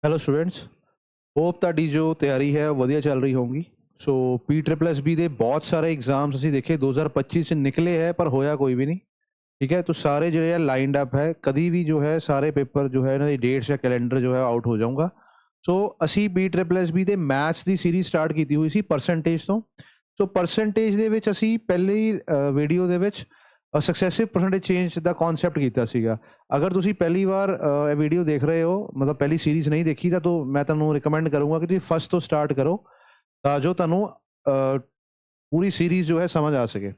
Hello students, hop ਤੁਹਾਡੀ ਜੋ ਤਿਆਰੀ ਹੈ ਵਧੀਆ ਚੱਲ ਰਹੀ ਹੋਊਗੀ। ਸੋ PSSB ਦੇ ਬਹੁਤ ਸਾਰੇ एग्जाम्स ਅਸੀਂ ਦੇਖੇ 2025 ਚ ਨਿਕਲੇ ਹੈ ਪਰ ਹੋਇਆ ਕੋਈ ਵੀ ਨਹੀਂ। ठीक है, तो सारे जो है लाइंड अप है, कभी भी जो है सारे पेपर जो है ना डेट्स या कैलेंडर जो है आउट हो जाऊंगा। सो ਅਸੀਂ PSSB ਦੇ ਮੈਥਸ ਦੀ ਸੀਰੀਜ਼ ਸਟਾਰਟ ਕੀਤੀ ਹੋਈ ਸੀ ਪਰਸੈਂਟੇਜ ਤੋਂ। ਸੋ ਪਰਸੈਂਟੇਜ ਦੇ ਵਿੱਚ ਅਸੀਂ ਪਹਿਲੀ ਵੀਡੀਓ ਦੇ ਵਿੱਚ ਸਕਸੈਸਿਵ ਪਰਸੈਂਟੇਜ ਚੇਂਜ ਦਾ ਕਨਸੈਪਟ ਕੀਤਾ ਸੀਗਾ। ਅਗਰ ਤੁਸੀਂ ਪਹਿਲੀ ਵਾਰ ਇਹ ਵੀਡੀਓ ਦੇਖ ਰਹੇ ਹੋ, ਮਤਲਬ ਪਹਿਲੀ ਸੀਰੀਜ਼ ਨਹੀਂ ਦੇਖੀ ਤਾਂ ਮੈਂ ਤੁਹਾਨੂੰ ਰਿਕਮੈਂਡ ਕਰੂੰਗਾ ਕਿ ਤੁਸੀਂ ਫਸਟ ਤੋਂ ਸਟਾਰਟ ਕਰੋ ਤਾਂ ਜੋ ਤੁਹਾਨੂੰ ਪੂਰੀ ਸੀਰੀਜ਼ ਜੋ ਹੈ ਸਮਝ ਆ ਸਕੇ।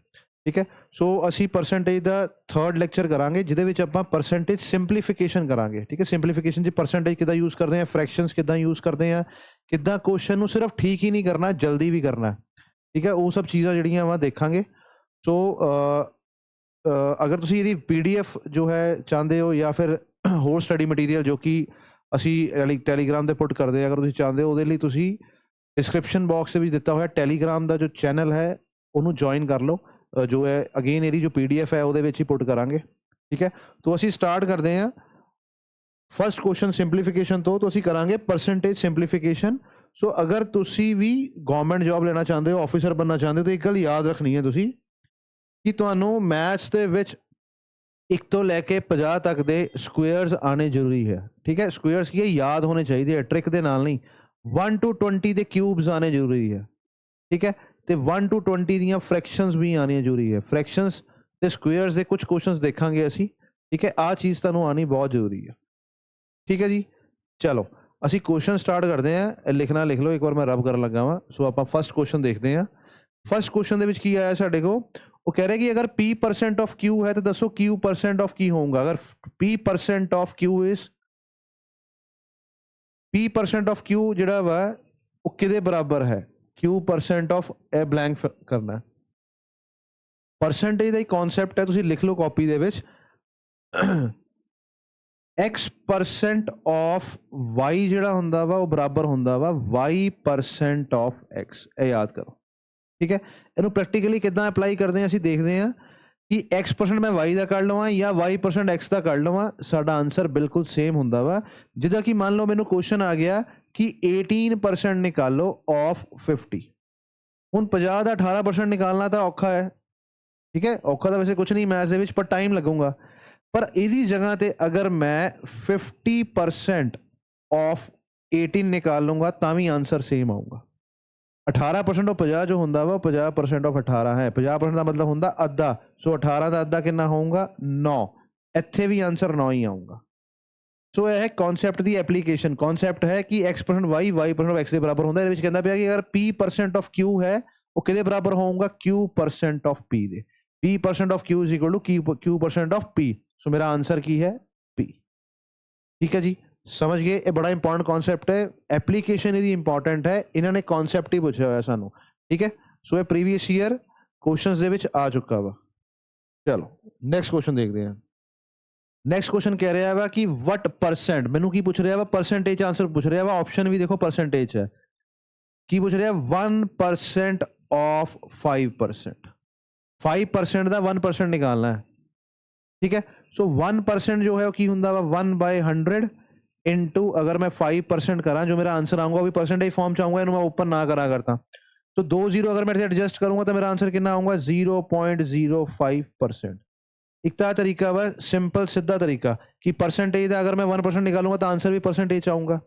ठीक है, सो ਅਸੀਂ परसेंटेज ਦਾ थर्ड ਲੈਕਚਰ ਕਰਾਂਗੇ ਜਿਹਦੇ ਵਿੱਚ ਆਪਾਂ परसेंटेज ਸਿੰਪਲੀਫਿਕੇਸ਼ਨ ਕਰਾਂਗੇ। ठीक है, ਸਿੰਪਲੀਫਿਕੇਸ਼ਨ 'ਚ परसेंटेज ਕਿੱਦਾਂ ਯੂਜ਼ ਕਰਦੇ ਆ, ਫ੍ਰੈਕਸ਼ਨਸ ਕਿੱਦਾਂ ਯੂਜ਼ ਕਰਦੇ ਆ, ਕਿੱਦਾਂ ਕੁਐਸਚਨ ਨੂੰ ਸਿਰਫ ਠੀਕ ਹੀ ਨਹੀਂ ਕਰਨਾ ਜਲਦੀ ਵੀ ਕਰਨਾ। ਠੀਕ ਹੈ, ਉਹ ਸਭ ਚੀਜ਼ਾਂ ਜਿਹੜੀਆਂ ਵਾ ਦੇਖਾਂਗੇ। ਸੋ ਅਗਰ ਤੁਸੀਂ ਇਹਦੀ PDF ਜੋ ਹੈ ਚਾਹੁੰਦੇ ਹੋ ਜਾਂ ਫਿਰ ਹੋਰ ਸਟੱਡੀ ਮਟੀਰੀਅਲ ਜੋ ਕਿ ਅਸੀਂ ਟੈਲੀਗ੍ਰਾਮ ਤੇ ਪੁੱਟ ਕਰਦੇ ਆ, ਅਗਰ ਤੁਸੀਂ ਚਾਹੁੰਦੇ ਹੋ ਉਹਦੇ ਲਈ ਤੁਸੀਂ ਡਿਸਕ੍ਰਿਪਸ਼ਨ ਬਾਕਸ ਦੇ ਵਿੱਚ ਦਿੱਤਾ ਹੋਇਆ ਟੈਲੀਗ੍ਰਾਮ ਦਾ ਜੋ ਚੈਨਲ ਹੈ ਉਹਨੂੰ ਜੁਆਇਨ ਕਰ ਲਓ। जो है अगेन यदि जो PDF है वो पुट करांगे। ठीक है, तो असी स्टार्ट करते हैं फस्ट क्वेश्चन सिंपलीफिकेशन तो असी करांगे परसेंटेज सिंपलीफिकेशन। सो अगर तुसी भी गवर्नमेंट जॉब लेना चाहते हो, ऑफिसर बनना चाहते हो, तो एक गल याद रखनी है तुसी कि तुहानू मैथ्स दे विच 1 तो लैके 50 तक दे स्क्वेयर्स आने जरूरी है। ठीक है, स्क्वेयर्स की याद होने चाहिए, ट्रिक दे नाल नहीं। 1 to 20 दे क्यूब्स आने जरूरी है। ठीक है, तो 1 to 20 ਦੀਆਂ फ्रैक्शनस भी आनी जरूरी है। फ्रैक्शनस ਤੇ ਸਕੁਏਅਰਸ ਦੇ ਕੁਝ ਕੁਐਸਚਨਸ ਦੇਖਾਂਗੇ ਅਸੀਂ। ਠੀਕ ਹੈ, ਆ ਚੀਜ਼ ਤੁਹਾਨੂੰ ਆਣੀ ਬਹੁਤ ਜ਼ਰੂਰੀ ਹੈ। ਠੀਕ ਹੈ ਜੀ, ਚਲੋ ਅਸੀਂ ਕੁਐਸਚਨ ਸਟਾਰਟ ਕਰਦੇ ਹਾਂ। ਲਿਖਣਾ ਲਿਖ ਲਓ, ਇੱਕ ਵਾਰ ਮੈਂ ਰਬ ਕਰਨ ਲੱਗਾ ਵਾਂ। ਸੋ ਆਪਾਂ ਫਸਟ ਕੁਐਸਚਨ ਦੇਖਦੇ ਹਾਂ। ਫਸਟ ਕੁਐਸਚਨ ਦੇ ਵਿੱਚ ਕੀ ਆਇਆ ਸਾਡੇ ਕੋਲ, ਉਹ ਕਹਿ ਰਿਹਾ ਕਿ ਅਗਰ P% ਆਫ Q ਹੈ ਤਾਂ ਦੱਸੋ Q% ਆਫ ਕੀ ਹੋਊਗਾ। ਅਗਰ P% of Q is P% of Q ਜਿਹੜਾ ਵਾ ਉਹ ਕਿਹਦੇ ਬਰਾਬਰ ਹੈ। Q% ऑफ ए ब्लैंक करना। परसेंटेज का ही कॉन्सैप्ट है, तुसीं लिख लो कॉपी दे विच। X% ऑफ Y जिहड़ा हुंदा वा वो बराबर हुंदा वा Y% ऑफ X। ये याद करो। ठीक है, इहनूं प्रैक्टिकली किदां अप्लाई करते हैं, असीं देखते हैं कि X% मैं Y का कर लवां या Y% X का कर लवां, साडा आंसर बिल्कुल सेम हुंदा वा। जिद्दां कि मान लो मैनूं क्वेश्चन आ गया कि 18% निकालो ऑफ 50। ਹੁਣ 50 ਦਾ 18% ਨਿਕਾਲਣਾ ਤਾਂ ਔਖਾ ਹੈ। ਠੀਕ ਹੈ, ਔਖਾ ਤਾਂ ਵੈਸੇ ਕੁਝ ਨਹੀਂ ਮੈਥਸ ਦੇ ਵਿੱਚ, ਪਰ ਟਾਈਮ ਲੱਗੂਗਾ। ਪਰ ਇਹਦੀ ਜਗ੍ਹਾ ਤੇ ਅਗਰ ਮੈਂ 50% ਆਫ 18 ਨਿਕਾਲ ਲੂੰਗਾ ਤਾਂ ਵੀ ਆਂਸਰ ਸੇਮ ਆਊਗਾ। 18% ਆਫ 50 ਜੋ ਹੁੰਦਾ ਵਾ 50% ਆਫ 18 ਹੈ। 50% ਦਾ ਮਤਲਬ ਹੁੰਦਾ ਅੱਧਾ। ਸੋ 18 ਦਾ ਅੱਧਾ ਕਿੰਨਾ ਹੋਊਗਾ, 9। ਇੱਥੇ ਵੀ ਆਂਸਰ 9 ਹੀ ਆਊਗਾ। सो यह कॉन्सैप्ट की एप्लीकेशन कॉन्सैप्ट है कि X% Y Y% X के बराबर होता है। ये कहता पाया कि अगर P% ऑफ Q है वो किहदे बराबर होगा, Q% ऑफ P दे। P% of Q is equal to Q% of P। So मेरा आंसर की है P। ठीक है जी, समझ गए। ये बड़ा इंपॉर्टेंट कॉन्सैप्ट है, एप्लीकेशन इसकी इंपॉर्टेंट है। इन्होंने कॉन्सैप्ट ही पूछा हुआ सानू। ठीक है, सो ये प्रीवियस ईयर क्वेश्चन दे विच आ चुका वा। चलो नैक्सट क्वेश्चन देखते हैं। नैक्सट क्वेश्चन कह रहा है कि वट परसेंट, मैनू की पूछ रहा वा, परसेंटेज आंसर पूछ रहा वा। ऑप्शन भी देखो परसेंटेज है, की पूछ रहा है 1% ऑफ 5%। 5% का 1% निकालना है। ठीक है, सो 1% जो है वो की हुंदा वा 1/100 इंटू अगर मैं 5% करा जो मेरा आंसर आऊँगा वो भी परसेंटेज फॉर्म च आऊँगा, इन्हूं मैं ओपन ना करा करता। तो 2 0 अगर मैं एडजस्ट करूँगा तो मेरा आंसर कितना आऊँगा, 0.05%। एक तो तरीका वा सिंपल सीधा तरीका कि परसेंटेज का अगर मैं 1% निकालूंगा तो आंसर भी परसेंटेज आऊँगा।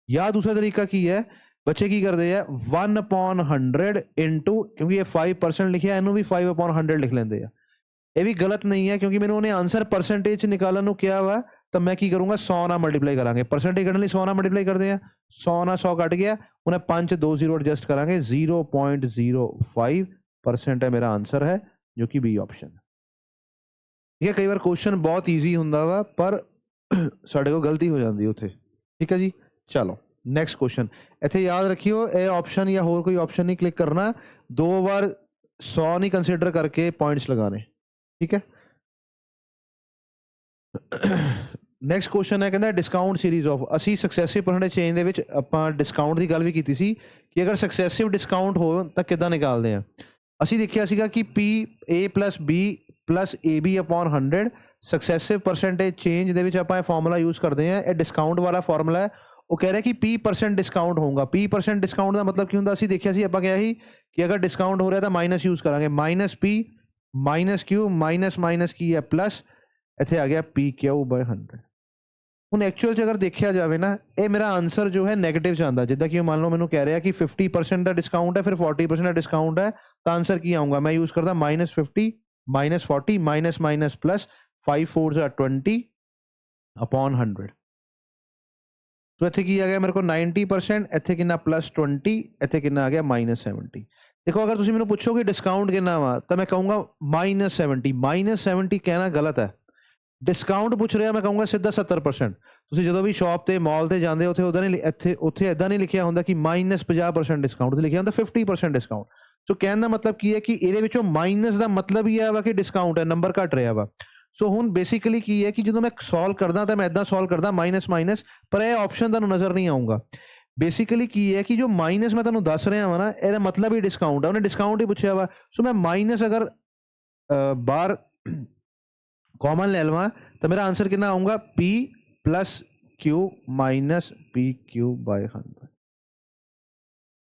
या दूसरा तरीका की है, बच्चे की करते हैं 1/100 इंटू, क्योंकि ये 5% लिखे इनू भी 5/100 लिख लेंगे। ये भी गलत नहीं है क्योंकि मैंने उन्हें आंसर परसेंटेज निकालने क्या वा, तो मैं की करूँगा 100 ना मल्टीप्लाई करांगे। परसेंटेज कढ़ने 100 ना मल्टीप्लाई करते हैं, 100 ना 100 कट गया, उन्हें 5 2 0 एडजस्ट करांगे। 0.05% है मेरा आंसर है, जो कि बी ऑप्शन है। ठीक है, कई बार क्वेश्चन बहुत ईजी हुंदा वा पर साढ़े को गलती हो जाती है उत्थे। ठीक है जी, चलो नैक्सट क्वेश्चन इत्थे याद रखियो, ये ऑप्शन या होर कोई ऑप्शन नहीं क्लिक करना, 2 बार 100 नहीं कंसिडर करके पॉइंट्स लगाने। ठीक है, नैक्सट क्वेश्चन है कहता डिस्काउंट सीरीज ऑफ। असी सक्सैसिव परसेंटेज चेंज दे विच आपां डिस्काउंट की गल भी कीती सी कि अगर सक्सैसिव डिस्काउंट हो तो किद्दां निकालदे आ। असी देखिया सीगा कि P A + B + AB/100 ਸਕਸੈਸਿਵ percentage change ਦੇ ਵਿੱਚ ਆਪਾਂ ਇਹ ਫਾਰਮੂਲਾ ਯੂਜ਼ ਕਰਦੇ ਹਾਂ। ਇਹ ਡਿਸਕਾਊਂਟ ਵਾਲਾ ਫਾਰਮੂਲਾ ਹੈ ਉਹ ਕਹਿ ਰਿਹਾ ਕਿ P% ਡਿਸਕਾਊਂਟ ਹੋਊਗਾ। P% ਡਿਸਕਾਊਂਟ ਦਾ ਮਤਲਬ ਕੀ ਹੁੰਦਾ, ਅਸੀਂ ਦੇਖਿਆ ਸੀ, ਆਪਾਂ ਕਿਹਾ ਸੀ ਕਿ ਅਗਰ ਡਿਸਕਾਊਂਟ ਹੋ ਰਿਹਾ ਤਾਂ ਮਾਈਨਸ ਯੂਜ਼ ਕਰਾਂਗੇ, -P -Q ਮਾਈਨਸ ਕੀ ਹੈ ਪਲੱਸ, ਇੱਥੇ ਆ ਗਿਆ PQ/100। ਹੁਣ ਐਕਚੁਅਲ 'ਚ ਅਗਰ ਦੇਖਿਆ ਜਾਵੇ ਨਾ, ਇਹ ਮੇਰਾ ਆਂਸਰ ਜੋ ਹੈ ਨੈਗੇਟਿਵ 'ਚ ਆਉਂਦਾ। ਜਿੱਦਾਂ ਕਿ ਮੰਨ ਲਓ ਮੈਨੂੰ ਕਹਿ ਰਿਹਾ ਕਿ 50% ਦਾ ਡਿਸਕਾਊਂਟ ਹੈ, ਫਿਰ 40% ਦਾ ਡਿਸਕਾਊਂਟ ਹੈ, ਤਾਂ ਆਂਸਰ ਕੀ ਆਊਗਾ? ਮੈਂ ਯੂਜ਼ ਕਰਦਾ -50 -40 ਮਾਈਨਸ ਪਲੱਸ 5 4 20/100। ਸੋ ਇੱਥੇ ਕੀ ਆ ਗਿਆ ਮੇਰੇ ਕੋਲ 90%, ਇੱਥੇ ਕਿੰਨਾ +20, ਇੱਥੇ ਕਿੰਨਾ ਆ ਗਿਆ -70। ਦੇਖੋ ਅਗਰ ਤੁਸੀਂ ਮੈਨੂੰ ਪੁੱਛੋਗੇ ਡਿਸਕਾਊਂਟ ਕਿੰਨਾ ਵਾ, ਤਾਂ ਮੈਂ ਕਹੂੰਗਾ -70। -70 ਕਹਿਣਾ ਗਲਤ ਹੈ। ਡਿਸਕਾਊਂਟ ਪੁੱਛ ਰਿਹਾ, ਮੈਂ ਕਹੂੰਗਾ ਸਿੱਧਾ 70%। ਤੁਸੀਂ ਜਦੋਂ ਵੀ ਸ਼ਾਪ ਤੇ ਮਾਲ ਤੇ ਜਾਂਦੇ ਹੋ, ਉੱਥੇ ਨਹੀਂ, ਉੱਥੇ ਇੱਦਾਂ ਨਹੀਂ ਲਿਖਿਆ ਹੁੰਦਾ ਕਿ -50% ਡਿਸਕਾਊਂਟ, ਤੇ ਲਿਖਿਆ ਹੁੰਦਾ 50% ਡਿਸਕਾਊਂਟ। ਸੋ ਕਹਿਣ ਦਾ ਮਤਲਬ ਕੀ ਹੈ ਕਿ ਇਹਦੇ ਵਿੱਚੋਂ ਮਾਈਨਸ ਦਾ ਮਤਲਬ ਹੀ ਆ ਵਾ ਕਿ ਡਿਸਕਾਊਂਟ ਹੈ, ਨੰਬਰ ਘਟ ਰਿਹਾ ਵਾ। ਸੋ ਹੁਣ ਬੇਸਿਕਲੀ ਕੀ ਹੈ ਕਿ ਜਦੋਂ ਮੈਂ ਸੋਲਵ ਕਰਦਾ ਤਾਂ ਮੈਂ ਇੱਦਾਂ ਸੋਲਵ ਕਰਦਾ ਮਾਈਨਸ, ਪਰ ਇਹ ਆਪਸ਼ਨ ਤੁਹਾਨੂੰ ਨਜ਼ਰ ਨਹੀਂ ਆਊਗਾ। ਬੇਸਿਕਲੀ ਕੀ ਹੈ ਕਿ ਜੋ ਮਾਈਨਸ ਮੈਂ ਤੁਹਾਨੂੰ ਦੱਸ ਰਿਹਾ ਵਾ ਨਾ, ਇਹਦਾ ਮਤਲਬ ਹੀ ਡਿਸਕਾਊਂਟ ਹੈ, ਉਹਨੇ ਡਿਸਕਾਊਂਟ ਹੀ ਪੁੱਛਿਆ ਵਾ। ਸੋ ਮੈਂ ਮਾਈਨਸ ਅਗਰ ਬਾਹਰ ਕਾਮਨ ਲੈ ਲਵਾਂ ਤਾਂ ਮੇਰਾ ਆਂਸਰ ਕਿੰਨਾ ਆਊਗਾ? P + Q -PQ/100।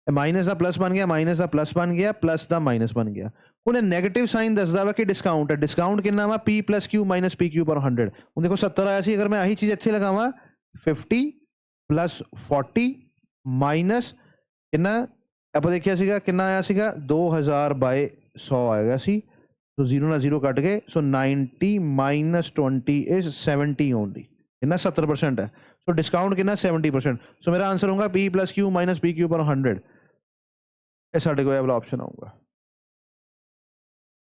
ਮਾਈਨਸ ਦਾ ਪਲੱਸ ਬਣ ਗਿਆ, ਮਾਈਨਸ ਦਾ ਪਲੱਸ ਬਣ ਗਿਆ, ਪਲੱਸ ਦਾ ਮਾਈਨਸ ਬਣ ਗਿਆ। ਹੁਣ ਇਹ ਨੈਗੇਟਿਵ ਸਾਈਨ ਦੱਸਦਾ ਵਾ ਕਿ ਡਿਸਕਾਊਂਟ ਹੈ। ਡਿਸਕਾਊਂਟ ਕਿੰਨਾ ਵਾ? P + Q -PQ/100। ਹੁਣ ਦੇਖੋ 70 ਆਇਆ ਸੀ, ਅਗਰ ਮੈਂ ਆਹੀ ਚੀਜ਼ ਇੱਥੇ ਲਗਾਵਾਂ 50 + 40 ਮਾਈਨਸ ਕਿੰਨਾ, ਆਪਾਂ ਦੇਖਿਆ ਸੀਗਾ ਕਿੰਨਾ ਆਇਆ ਸੀਗਾ 2000/100 ਆਏਗਾ ਸੀ। ਸੋ 0 ਨਾਲ 0 ਕੱਟ ਗਏ। ਸੋ 90 - 20 ਇਜ਼ 70 ਓਨਲੀ। ਕਿੰਨਾ? 70% ਹੈ। ਸੋ ਡਿਸਕਾਊਂਟ ਕਿੰਨਾ? 70%। ਸੋ ਮੇਰਾ ਆਂਸਰ ਹੋਊਗਾ P + Q -PQ/100। ਇਹ ਸਾਡੇ ਕੋਲ ਇਹ ਵਾਲਾ ਆਪਸ਼ਨ ਆਊਗਾ।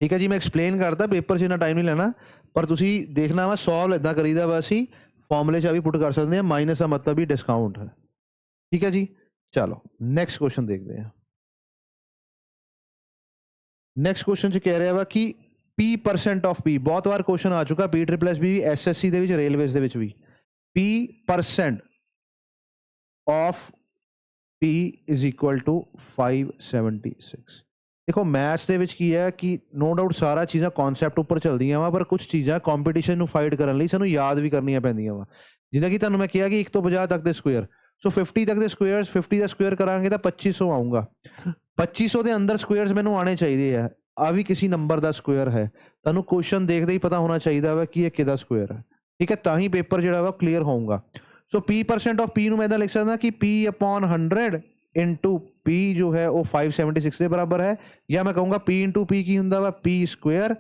ਠੀਕ ਹੈ ਜੀ, ਮੈਂ ਐਕਸਪਲੇਨ ਕਰਦਾ, ਪੇਪਰ 'ਚ ਇੰਨਾ ਟਾਈਮ ਨਹੀਂ ਲੈਣਾ, ਪਰ ਤੁਸੀਂ ਦੇਖਣਾ ਵਾ ਸੋਲਵ ਇੱਦਾਂ ਕਰੀਦਾ ਵਾ। ਅਸੀਂ ਫਾਰਮੂਲੇ 'ਚ ਵੀ ਪੁੱਟ ਕਰ ਸਕਦੇ ਹਾਂ, ਮਾਈਨਸ ਦਾ ਮਤਲਬ ਹੀ ਡਿਸਕਾਊਂਟ ਹੈ। ਠੀਕ ਹੈ ਜੀ, ਚਲੋ ਨੈਕਸਟ ਕੁਐਸਚਨ ਦੇਖਦੇ ਹਾਂ। ਨੈਕਸਟ ਕੁਐਸਚਨ 'ਚ ਕਹਿ ਰਿਹਾ ਵਾ ਕਿ P% of P, ਬਹੁਤ ਵਾਰ ਕੁਐਸਚਨ ਆ ਚੁੱਕਾ PSSSB ਵੀ, SSC ਦੇ ਵਿੱਚ, ਰੇਲਵੇਜ਼ ਦੇ ਵਿੱਚ ਵੀ। P% of P = 576। ਦੇਖੋ ਮੈਥਸ ਦੇ ਵਿੱਚ ਕੀ ਹੈ ਕਿ ਨੋ ਡਾਊਟ ਸਾਰਾ ਚੀਜ਼ਾਂ ਕਨਸੈਪਟ ਉੱਪਰ ਚੱਲਦੀਆਂ ਵਾ, ਪਰ ਕੁਝ ਚੀਜ਼ਾਂ ਕੰਪੀਟੀਸ਼ਨ ਨੂੰ ਫਾਈਟ ਕਰਨ ਲਈ ਸਾਨੂੰ ਯਾਦ ਵੀ ਕਰਨੀਆਂ ਪੈਂਦੀਆਂ ਵਾ। ਜਿੱਦਾਂ ਕਿ ਤੁਹਾਨੂੰ ਮੈਂ ਕਿਹਾ ਕਿ 1 ਤੋਂ 50 ਤੱਕ ਦੇ ਸਕੁਏਅਰ, ਸੋ 50 ਤੱਕ ਦੇ ਸਕੁਏਅਰਸ, 50 ਦਾ ਸਕੁਏਅਰ ਕਰਾਂਗੇ ਤਾਂ 2500 ਆਊਗਾ। 2500 ਦੇ ਅੰਦਰ ਸਕੁਏਅਰਸ ਮੈਨੂੰ ਆਉਣੇ ਚਾਹੀਦੇ ਆ। ਆ ਵੀ ਕਿਸੇ ਨੰਬਰ ਦਾ ਸਕੁਏਅਰ ਹੈ, ਤੁਹਾਨੂੰ ਕੁਐਸਚਨ ਦੇਖਦੇ ਹੀ ਪਤਾ ਹੋਣਾ ਚਾਹੀਦਾ ਵਾ ਕਿ ਇਹ ਕਿਹਦਾ ਸਕੁਏਅਰ ਹੈ। ਠੀਕ ਹੈ, ਤਾਂ ਹੀ ਪੇਪਰ ਜਿਹੜਾ ਵਾ ਕਲੀਅਰ ਹੋਊਗਾ। ਸੋ P% of P ਨੂੰ ਮੈਂ ਇੱਦਾਂ ਲਿਖ ਸਕਦਾ ਕਿ P/100 ਇੰਟੂ P ਜੋ ਹੈ ਉਹ 576 ਦੇ ਬਰਾਬਰ ਹੈ, ਜਾਂ ਮੈਂ ਕਹੂੰਗਾ P ਇੰਟੂ P ਕੀ ਹੁੰਦਾ ਵਾ? P²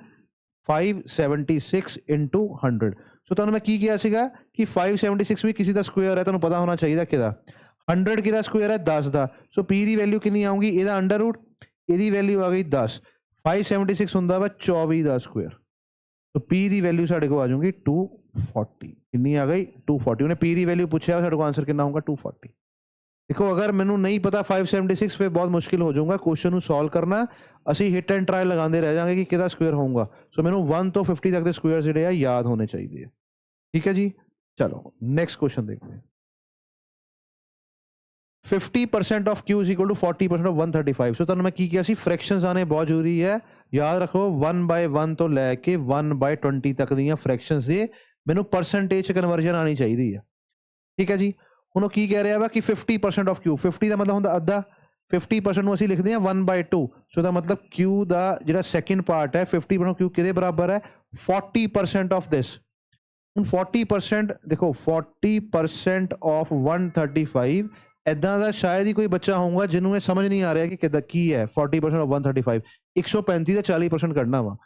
576 into 100। ਸੋ ਤੁਹਾਨੂੰ ਮੈਂ ਕੀ ਕਿਹਾ ਸੀਗਾ ਕਿ 576 ਵੀ ਕਿਸੇ ਦਾ ਸਕੁਏਅਰ ਹੈ, ਤੁਹਾਨੂੰ ਪਤਾ ਹੋਣਾ ਚਾਹੀਦਾ ਕਿਹਦਾ। 100 ਕਿਹਦਾ ਸਕੁਏਅਰ ਹੈ? 10 ਦਾ। ਸੋ P ਦੀ ਵੈਲਿਊ ਕਿੰਨੀ ਆਊਗੀ? ਇਹਦਾ ਅੰਡਰ-ਰੂਟ, ਇਹਦੀ ਵੈਲਿਊ ਆ ਗਈ 10। 576 ਹੁੰਦਾ ਵਾ 24 ਦਾ ਸਕੁਏਅਰ। ਸੋ P ਦੀ ਵੈਲਿਊ ਸਾਡੇ ਕੋਲ ਆ ਜਾਊਗੀ 240। ਕਿੰਨੀ ਆ ਗਈ? 240। ਉਹਨੇ P ਦੀ ਵੈਲਿਊ ਪੁੱਛਿਆ, ਸਾਡੇ ਕੋਲ ਆਂਸਰ ਕਿੰਨਾ ਹੋਊਗਾ? 240। ਦੇਖੋ ਅਗਰ ਮੈਨੂੰ ਨਹੀਂ ਪਤਾ 576, ਫਿਰ ਬਹੁਤ ਮੁਸ਼ਕਿਲ ਹੋ ਜਾਊਗਾ ਕੁਐਸਚਨ ਨੂੰ ਸੋਲਵ ਕਰਨਾ। ਅਸੀਂ ਹਿੱਟ ਐਂਡ ਟਰਾਈ ਲਗਾਉਂਦੇ ਰਹਿ ਜਾਵਾਂਗੇ ਕਿ ਕਿਹਦਾ ਸਕੁਏਅਰ ਹੋਊਗਾ। ਸੋ ਮੈਨੂੰ 1 ਤੋਂ 50 ਤੱਕ ਦੇ ਸਕੁਏਅਰ ਜਿਹੜੇ ਆ ਯਾਦ ਹੋਣੇ ਚਾਹੀਦੇ ਆ। ਠੀਕ ਹੈ ਜੀ, ਚਲੋ ਨੈਕਸਟ ਕੁਐਸਚਨ ਦੇਖਦੇ ਹਾਂ। 50% of Q = 40% of 135। ਸੋ ਤੁਹਾਨੂੰ ਮੈਂ ਕੀ ਕਿਹਾ ਸੀ, ਫ੍ਰੈਕਸ਼ਨਸ ਆਉਣੇ ਬਹੁਤ ਜ਼ਰੂਰੀ ਹੈ। ਯਾਦ ਰੱਖੋ 1/1 ਤੋਂ ਲੈ ਕੇ 1/20 ਤੱਕ ਦੀਆਂ ਫ੍ਰੈਕਸ਼ਨਸ ਦੇ ਮੈਨੂੰ ਪਰਸੈਂਟੇਜ 'ਚ ਕਨਵਰਜਨ ਆਉਣੀ ਚਾਹੀਦੀ ਹੈ। ਠੀਕ ਹੈ ਜੀ, ਹੁਣ ਉਹ ਕੀ ਕਹਿ ਰਿਹਾ ਵਾ ਕਿ 50% of Q, 50 ਦਾ ਮਤਲਬ ਹੁੰਦਾ ਅੱਧਾ। 50% ਨੂੰ ਅਸੀਂ ਲਿਖਦੇ ਹਾਂ 1/2। ਸੋ ਦਾ ਮਤਲਬ Q ਦਾ ਜਿਹੜਾ ਸੈਕਿੰਡ ਪਾਰਟ ਹੈ 50% Q ਕਿਹਦੇ ਬਰਾਬਰ ਹੈ? 40% of this। ਹੁਣ 40% ਦੇਖੋ 40% of 135, ਇੱਦਾਂ ਦਾ ਸ਼ਾਇਦ ਹੀ ਕੋਈ ਬੱਚਾ ਹੋਊਗਾ ਜਿਹਨੂੰ ਇਹ ਸਮਝ ਨਹੀਂ ਆ ਰਿਹਾ ਕਿ ਕਿੱਦਾਂ ਕੀ ਹੈ 40% of 135। 135 ਦਾ 40% ਕੱਢਣਾ ਵਾ।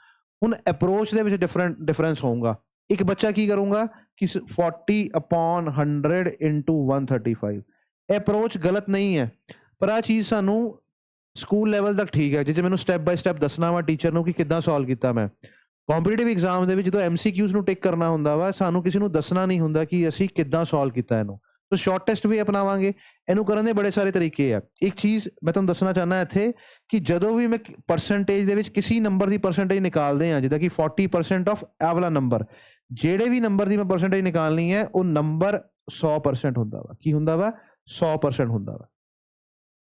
ਹੁਣ ਅਪਰੋਚ ਦੇ ਵਿੱਚ ਡਿਫਰੈਂਸ ਹੋਊਗਾ। ਇੱਕ ਬੱਚਾ ਕੀ ਕਰੂੰਗਾ ਕਿ 40/100 ਇੰਟੂ 135। ਇਹ ਅਪਰੋਚ ਗਲਤ ਨਹੀਂ ਹੈ, ਪਰ ਆਹ ਚੀਜ਼ ਸਾਨੂੰ ਸਕੂਲ ਲੈਵਲ ਤੱਕ ਠੀਕ ਹੈ, ਜਿੱਥੇ ਮੈਨੂੰ ਸਟੈਪ ਬਾਈ ਸਟੈਪ ਦੱਸਣਾ ਵਾ ਟੀਚਰ ਨੂੰ ਕਿ ਕਿੱਦਾਂ ਸੋਲਵ ਕੀਤਾ ਮੈਂ। ਕੰਪੀਟੀਟਿਵ ਐਗਜ਼ਾਮ ਦੇ ਵਿੱਚ ਜਦੋਂ MCQs ਨੂੰ ਟਿਕ ਕਰਨਾ ਹੁੰਦਾ ਵਾ, ਸਾਨੂੰ ਕਿਸੇ ਨੂੰ ਦੱਸਣਾ ਨਹੀਂ ਹੁੰਦਾ ਕਿ ਅਸੀਂ ਕਿੱਦਾਂ ਸੋਲਵ ਕੀਤਾ ਇਹਨੂੰ। ਸੋ ਸ਼ਾਰਟ ਟੈਸਟ ਵੀ ਅਪਣਾਵਾਂਗੇ। ਇਹਨੂੰ ਕਰਨ ਦੇ ਬੜੇ ਸਾਰੇ ਤਰੀਕੇ ਆ। ਇੱਕ ਚੀਜ਼ ਮੈਂ ਤੁਹਾਨੂੰ ਦੱਸਣਾ ਚਾਹੁੰਦਾ ਇੱਥੇ ਕਿ ਜਦੋਂ ਵੀ ਮੈਂ ਪਰਸੈਂਟੇਜ ਦੇ ਵਿੱਚ ਕਿਸੇ ਨੰਬਰ ਦੀ ਪਰਸੈਂਟੇਜ ਨਿਕਾਲਦੇ ਹਾਂ, ਜਿੱਦਾਂ ਕਿ 40% ਆਫ ਇਹ ਵਾਲਾ ਨੰਬਰ, ਜਿਹੜੇ ਵੀ ਨੰਬਰ ਦੀ ਮੈਂ ਪਰਸੈਂਟੇਜ ਨਿਕਾਲਣੀ ਹੈ ਉਹ ਨੰਬਰ 100% ਹੁੰਦਾ ਵਾ। ਕੀ ਹੁੰਦਾ ਵਾ? 100% ਹੁੰਦਾ ਵਾ।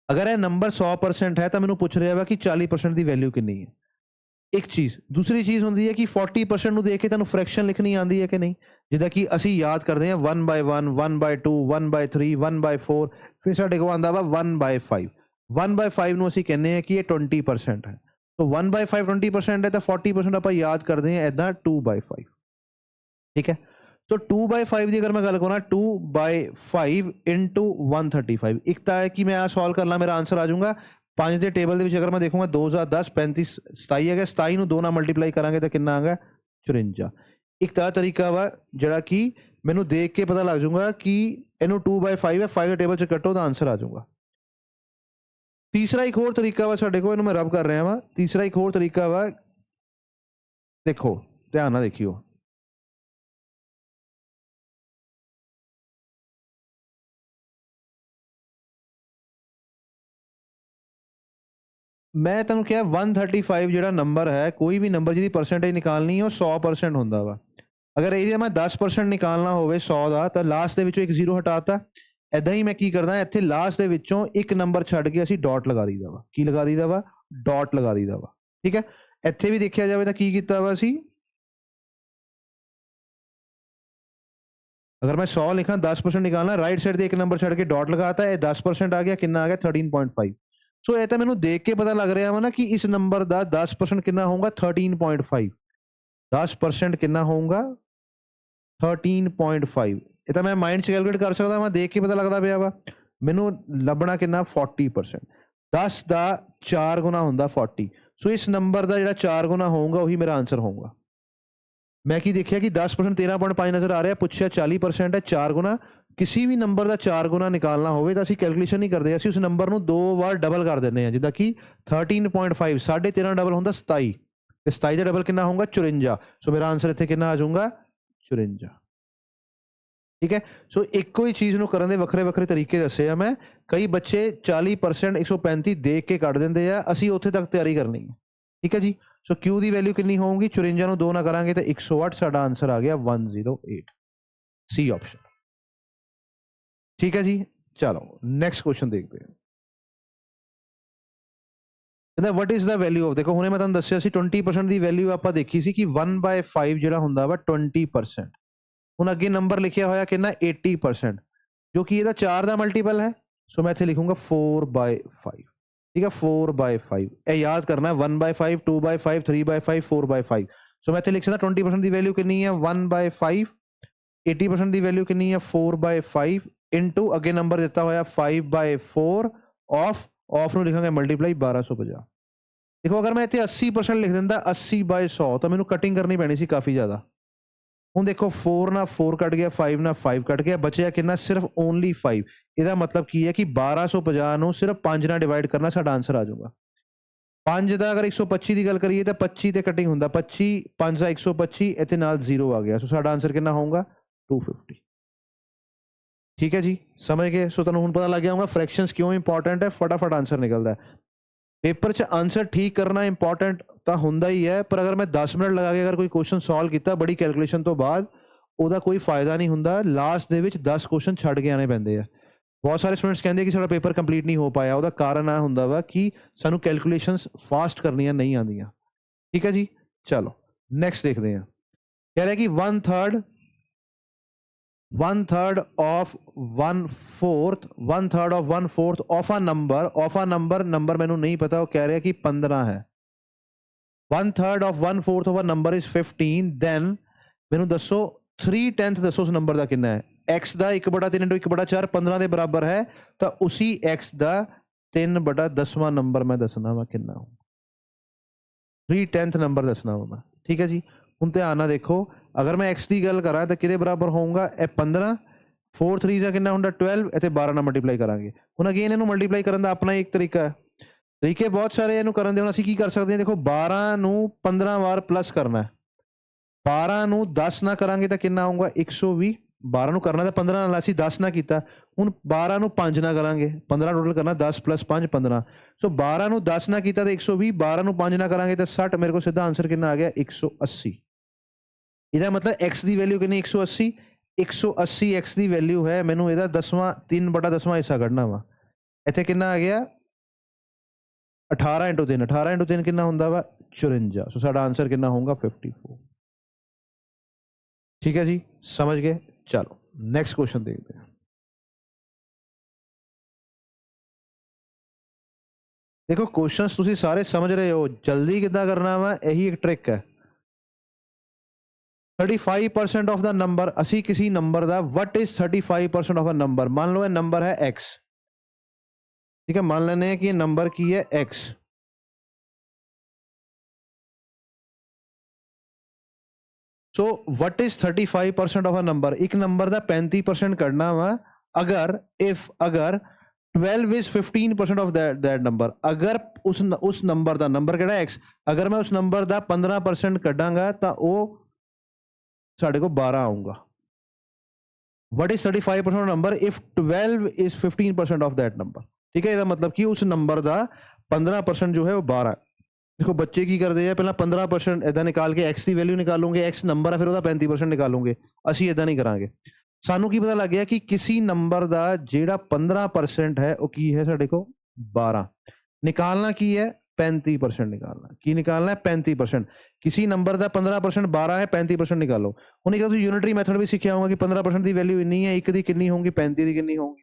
ਅਗਰ ਇਹ ਨੰਬਰ 100% ਹੈ ਤਾਂ ਮੈਨੂੰ ਪੁੱਛ ਰਿਹਾ ਵਾ ਕਿ 40% ਦੀ ਵੈਲਿਊ ਕਿੰਨੀ ਹੈ। ਇੱਕ ਚੀਜ਼। ਦੂਸਰੀ ਚੀਜ਼ ਹੁੰਦੀ ਹੈ ਕਿ 40% ਨੂੰ ਦੇਖ ਕੇ ਤੁਹਾਨੂੰ ਫ੍ਰੈਕਸ਼ਨ ਲਿਖਣੀ ਆਉਂਦੀ ਹੈ ਕਿ ਨਹੀਂ। ਜਿੱਦਾਂ ਕਿ ਅਸੀਂ ਯਾਦ ਕਰਦੇ ਹਾਂ 1/1 1/2 1/3 1/4 ਫਿਰ ਸਾਡੇ ਕੋਲ ਆਉਂਦਾ ਵਾ 1/5 1/5 ਨੂੰ ਅਸੀਂ ਕਹਿੰਦੇ ਹਾਂ ਕਿ ਇਹ 20% ਹੈ। तो 1/5 20% है तो 40% ਆਪਾਂ ਯਾਦ ਕਰਦੇ ਹਾਂ ਇਦਾਂ 2/5 ਠੀਕ ਹੈ। तो 2/5 ਦੀ ਅਗਰ ਮੈਂ ਗੱਲ ਕਰਾਂ 2/5 into 135 ਇੱਕ ਤਾਂ ਹੈ ਕਿ ਮੈਂ ਆ ਸੋਲਵ ਕਰ ਲਾਂ ਮੇਰਾ ਆਨਸਰ ਆ ਜਾਊਗਾ 5 ਦੇ ਟੇਬਲ ਦੇ ਵਿੱਚ ਅਗਰ ਮੈਂ ਦੇਖੂੰਗਾ 2010 35 27 ਹੈਗਾ 27 ਨੂੰ 2 ਨਾਲ ਮਲਟੀਪਲਾਈ ਕਰਾਂਗੇ ਤਾਂ ਕਿੰਨਾ ਆਗਾ 54 ਇੱਕ ਤਾਂ ਤਰੀਕਾ ਵਾ ਜਿਹੜਾ ਕਿ ਮੈਨੂੰ ਦੇਖ ਕੇ ਪਤਾ ਲੱਗ ਜਾਊਗਾ ਕਿ ਇਹਨੂੰ 2/5 ਹੈ 5 ਦੇ ਟੇਬਲ 'ਚ ਕੱਟੋ ਤਾਂ ਆਨਸਰ ਆ ਜਾਊਗਾ। ਤੀਸਰਾ ਇੱਕ ਹੋਰ ਤਰੀਕਾ ਵਾ ਸਾਡੇ ਕੋਲ ਇਹਨੂੰ ਮੈਂ ਰਬ ਕਰ ਰਿਹਾ ਵਾ ਤੀਸਰਾ ਇੱਕ ਹੋਰ ਤਰੀਕਾ ਵਾ ਦੇਖੋ ਧਿਆਨ ਨਾਲ ਦੇਖਿਓ ਮੈਂ ਤੁਹਾਨੂੰ ਕਿਹਾ 135 ਜਿਹੜਾ ਨੰਬਰ ਹੈ ਕੋਈ ਵੀ ਨੰਬਰ ਜਿਹਦੀ ਪਰਸੈਂਟੇਜ ਨਿਕਾਲਣੀ ਹੈ ਉਹ 100% ਹੁੰਦਾ ਵਾ। ਅਗਰ ਇਹਦੇ ਮੈਂ 10% ਨਿਕਾਲਣਾ ਹੋਵੇ 100 ਦਾ ਤਾਂ ਲਾਸਟ ਦੇ ਵਿੱਚੋਂ ਇੱਕ ਜ਼ੀਰੋ ਹਟਾਤਾ ਇੱਦਾਂ ਹੀ ਮੈਂ ਕੀ ਕਰਦਾ ਇੱਥੇ ਲਾਸਟ ਦੇ ਵਿੱਚੋਂ ਇੱਕ ਨੰਬਰ ਛੱਡ ਕੇ ਅਸੀਂ ਡਾਟ ਲਗਾ ਦਈਦਾ ਵਾ ਕੀ ਲਗਾ ਦਈਦਾ ਵਾ ਡਾਟ ਲਗਾ ਦਈਦਾ ਵਾ ਠੀਕ ਹੈ। ਇੱਥੇ ਵੀ ਦੇਖਿਆ ਜਾਵੇ ਤਾਂ ਕੀ ਕੀਤਾ ਵਾ ਅਸੀਂ अगर मैं 100 लिखा 10% निकालना राइट साइड एक नंबर छड़ के डॉट लगाता है 10% आ गया कितना आ गया 13.5 सो ये तो मैंने देख के पता लग रहा है ना कि इस नंबर का 10% कितना होगा 13.5 10% कितना होगा 13.5 ये तो मैं माइंड से कैलकुलेट कर सकता मैं देख के पता लगता पाया वा मैनू लभना कितना 40% 10 का 4 गुना होंगे 40 सो इस नंबर का जो 4 गुना होगा वही मेरा आंसर होगा। मैं की देखिया कि 10% 13.5 नजर आ रहा है पूछा 40% है 4 गुना किसी भी नंबर का 4 गुना निकालना हो तो असं कैलकुलेशन नहीं करते असं उस नंबर को 2 बार डबल कर दें जिदा कि 13.5 13.5 डबल होंगे 27 27 का डबल कितना होगा 54 सो मेरा आंसर इतने कितना आ जाऊंगा 54 ठीक है। सो एको ही चीज़ को करने के वक्रे वक्रे तरीके दसे मैं कई बच्चे 40% 135 देख के कट देंगे असी उत्थे तक तैयारी करनी है ठीक है जी। सो क्यू की वैल्यू कितनी होगी 54 ਨੂੰ 2 ना करांगे तो 108 साडा आंसर आ गया 108 सी ऑप्शन ठीक है जी। चलो नेक्स्ट क्वेश्चन देखते हैं कहता what is the value of देखो हुणे मैं तुहानूं दस्सिया सी 20% की वैल्यू आपां देखी सी कि 1/5 जिहड़ा हुंदा वा 20% हुण अगे नंबर लिखिया होया कितना 80% जो कि इहदा 4 का मल्टीपल है सो मैं इत्थे लिखूंगा 4/5 ठीक है 4/5 यह याद करना है 1/5 2/5 3/5 4/5 सो मैं इत्थे लिख सकदा 20% की वैल्यू कितनी है 1/5 80% की वैल्यू कितनी है 4/5 इंटू अगे नंबर दिता होया 5/4 ऑफ नूं लिखांगे मल्टीप्लाई 1250 देखो अगर मैं इत्थे 80% लिख दिंदा 80/100 तो मैनूं कटिंग करनी पैनी सी काफ़ी ज़्यादा ਹੁਣ देखो 4 ਨਾਲ 4 कट गया 5 ਨਾਲ 5 कट गया बचा कितना सिर्फ ओनली 5 ਇਹਦਾ मतलब की है कि 1250 ਨੂੰ सिर्फ 5 ਨਾਲ डिवाइड करना साडा आंसर आ जाऊगा 5 ਦਾ अगर 125 की गल करिए तो 25 ਤੇ कटिंग ਹੁੰਦਾ 25 5 ਦਾ 125 ਇੱਥੇ ਨਾਲ 0 आ गया सो साडा आंसर कितना होगा 250 ठीक है जी समझ गए। सो ਤੁਹਾਨੂੰ ਹੁਣ पता लग गया होगा फ्रैक्शंस क्यों इंपॉर्टेंट है फटाफट आंसर निकलता है पेपर च आंसर ठीक करना इंपॉर्टेंट तो होंदा ही है पर अगर मैं 10 मिनट लगा के अगर कोई क्वेश्चन सॉल्व किया बड़ी कैलकुलेशन तो बाद ਉਹਦਾ कोई फायदा नहीं होंदा लास्ट ਦੇ ਵਿੱਚ 10 क्वेश्चन ਛੱਡ ਕੇ ਆਣੇ ਪੈਂਦੇ ਆ। बहुत सारे स्टूडेंट्स कहते कि साडा पेपर कंप्लीट नहीं हो पाया ਉਹਦਾ ਕਾਰਨ ਆ ਹੁੰਦਾ ਵਾ कि ਸਾਨੂੰ कैलकुलेशंस फास्ट करनियां नहीं आंदियां ठीक है जी। चलो नेक्स्ट देखते हैं कह रहा है कि 1/3 1/3 of 1/4 1/3 of 1/4 of a number number मैनू नहीं पता वो कह रहा है कि 15 है 1/3 of 1/4 of a number is 15 then मैनू दसो 3/10 दसो उस नंबर का कितना है x का 1/3 इंटू 1/4 15 के बराबर है तो उसी x का 3/10वां नंबर मैं दसना वा कितना 3/10 नंबर दसना वा मैं ठीक है जी। ਹੁਣ ਧਿਆਨ ਨਾਲ ਦੇਖੋ अगर मैं x की गल करा तो कि बराबर होगा यह 15 4 3 का कितना होंगे 12 इतने 12 ना मल्टीप्लाई करांगे ਹੁਣ अगेन इन्हू मल्टीप्लाई करने का अपना एक तरीका है तरीके बहुत सारे इन्हू करन दे हुण असीं की कर सकते हैं देखो 12 नू 15 बार प्लस करना है 12 नू 10 ना करांगे तो कितना आऊगा 120 12 नू करना तो 15 नाल असीं 10 ना कीता हुण 12 नू 5 ना करांगे 15 टोटल करना 10 + 5 15 सो 12 नू 10 ना कीता तो 120 12 नू 5 ना करांगे तो 60 मेरे को सीधा आंसर कितना आ गया 180 ਇਹਦਾ मतलब x ਦੀ वैल्यू कितनी 180 x ਦੀ वैल्यू है मैनू ਇਹਦਾ 3/10 हिस्सा ਕੱਢਣਾ ਵਾ ਇੱਥੇ ਕਿੰਨਾ ਆ ਗਿਆ 18 × 3 18 × 3 कितना ਹੁੰਦਾ ਵਾ 54 सो ਸਾਡਾ आंसर कितना होगा 54 ठीक है जी, समझ गए। चलो नेक्स्ट क्वेश्चन देखते हैं। देखो क्वेश्चंस ਤੁਸੀਂ ਸਾਰੇ ਸਮਝ ਰਹੇ ਹੋ, ਜਲਦੀ ਕਿੱਦਾਂ ਕਰਨਾ ਵਾ ਇਹੀ ਇੱਕ ਟ੍ਰਿਕ ਹੈ। 35% ऑफ द नंबर, ਅਸੀਂ किसी number the what is 35% of a number, मान लो ये नंबर है x, ठीक है, मान लेने कि ये नंबर की है x। So what is 35% of a number, एक नंबर ਦਾ 35% ਕੱਢਣਾ ਵਾ अगर if अगर 12 is 15% of that number, अगर उस नंबर ਦਾ नंबर ਕਿਹੜਾ x, अगर मैं उस नंबर ਦਾ 15% ਕੱਢਾਂਗਾ ਤਾਂ ਉਹ ਸਾਡੇ ਕੋਲ 12 ਆਊਗਾ। what is 35% of number if 12 is 15% of that number, ठीक है, ਇਹਦਾ मतलब कि उस नंबर ਦਾ 15% जो है वो 12 है। देखो बच्चे की करते हैं पहला 15% इदा निकाल के x की वैल्यू निकालोगे, x नंबर है फिर ਉਹਦਾ 35% ਨਿਕਾਲੋਗੇ, ਅਸੀਂ ਇਦਾਂ ਨਹੀਂ ਕਰਾਂਗੇ। ਸਾਨੂੰ ਕੀ ਪਤਾ ਲੱਗ ਗਿਆ ਕਿ ਕਿਸੇ ਨੰਬਰ ਦਾ ਜਿਹੜਾ 15% ਹੈ ਉਹ ਕੀ ਹੈ ਸਾਡੇ ਕੋਲ 12, ਨਿਕਾਲਣਾ ਕੀ ਹੈ 35% ਨਿਕਾਲਣਾ। ਕੀ ਨਿਕਾਲਣਾ ਹੈ 35%, ਕਿਸੇ ਨੰਬਰ ਦਾ 15% 12 ਹੈ 35% ਨਿਕਾਲੋ। ਹੁਣ ਇਹ ਤੁਸੀਂ ਯੂਨਿਟਰੀ ਮੈਥਡ ਵੀ ਸਿੱਖਿਆ ਹੋਊਗਾ ਕਿ 15% ਦੀ ਵੈਲਿਊ ਇੰਨੀ ਹੈ, ਇੱਕ ਦੀ ਕਿੰਨੀ ਹੋਊਗੀ 35 ਦੀ ਕਿੰਨੀ ਹੋਊਗੀ।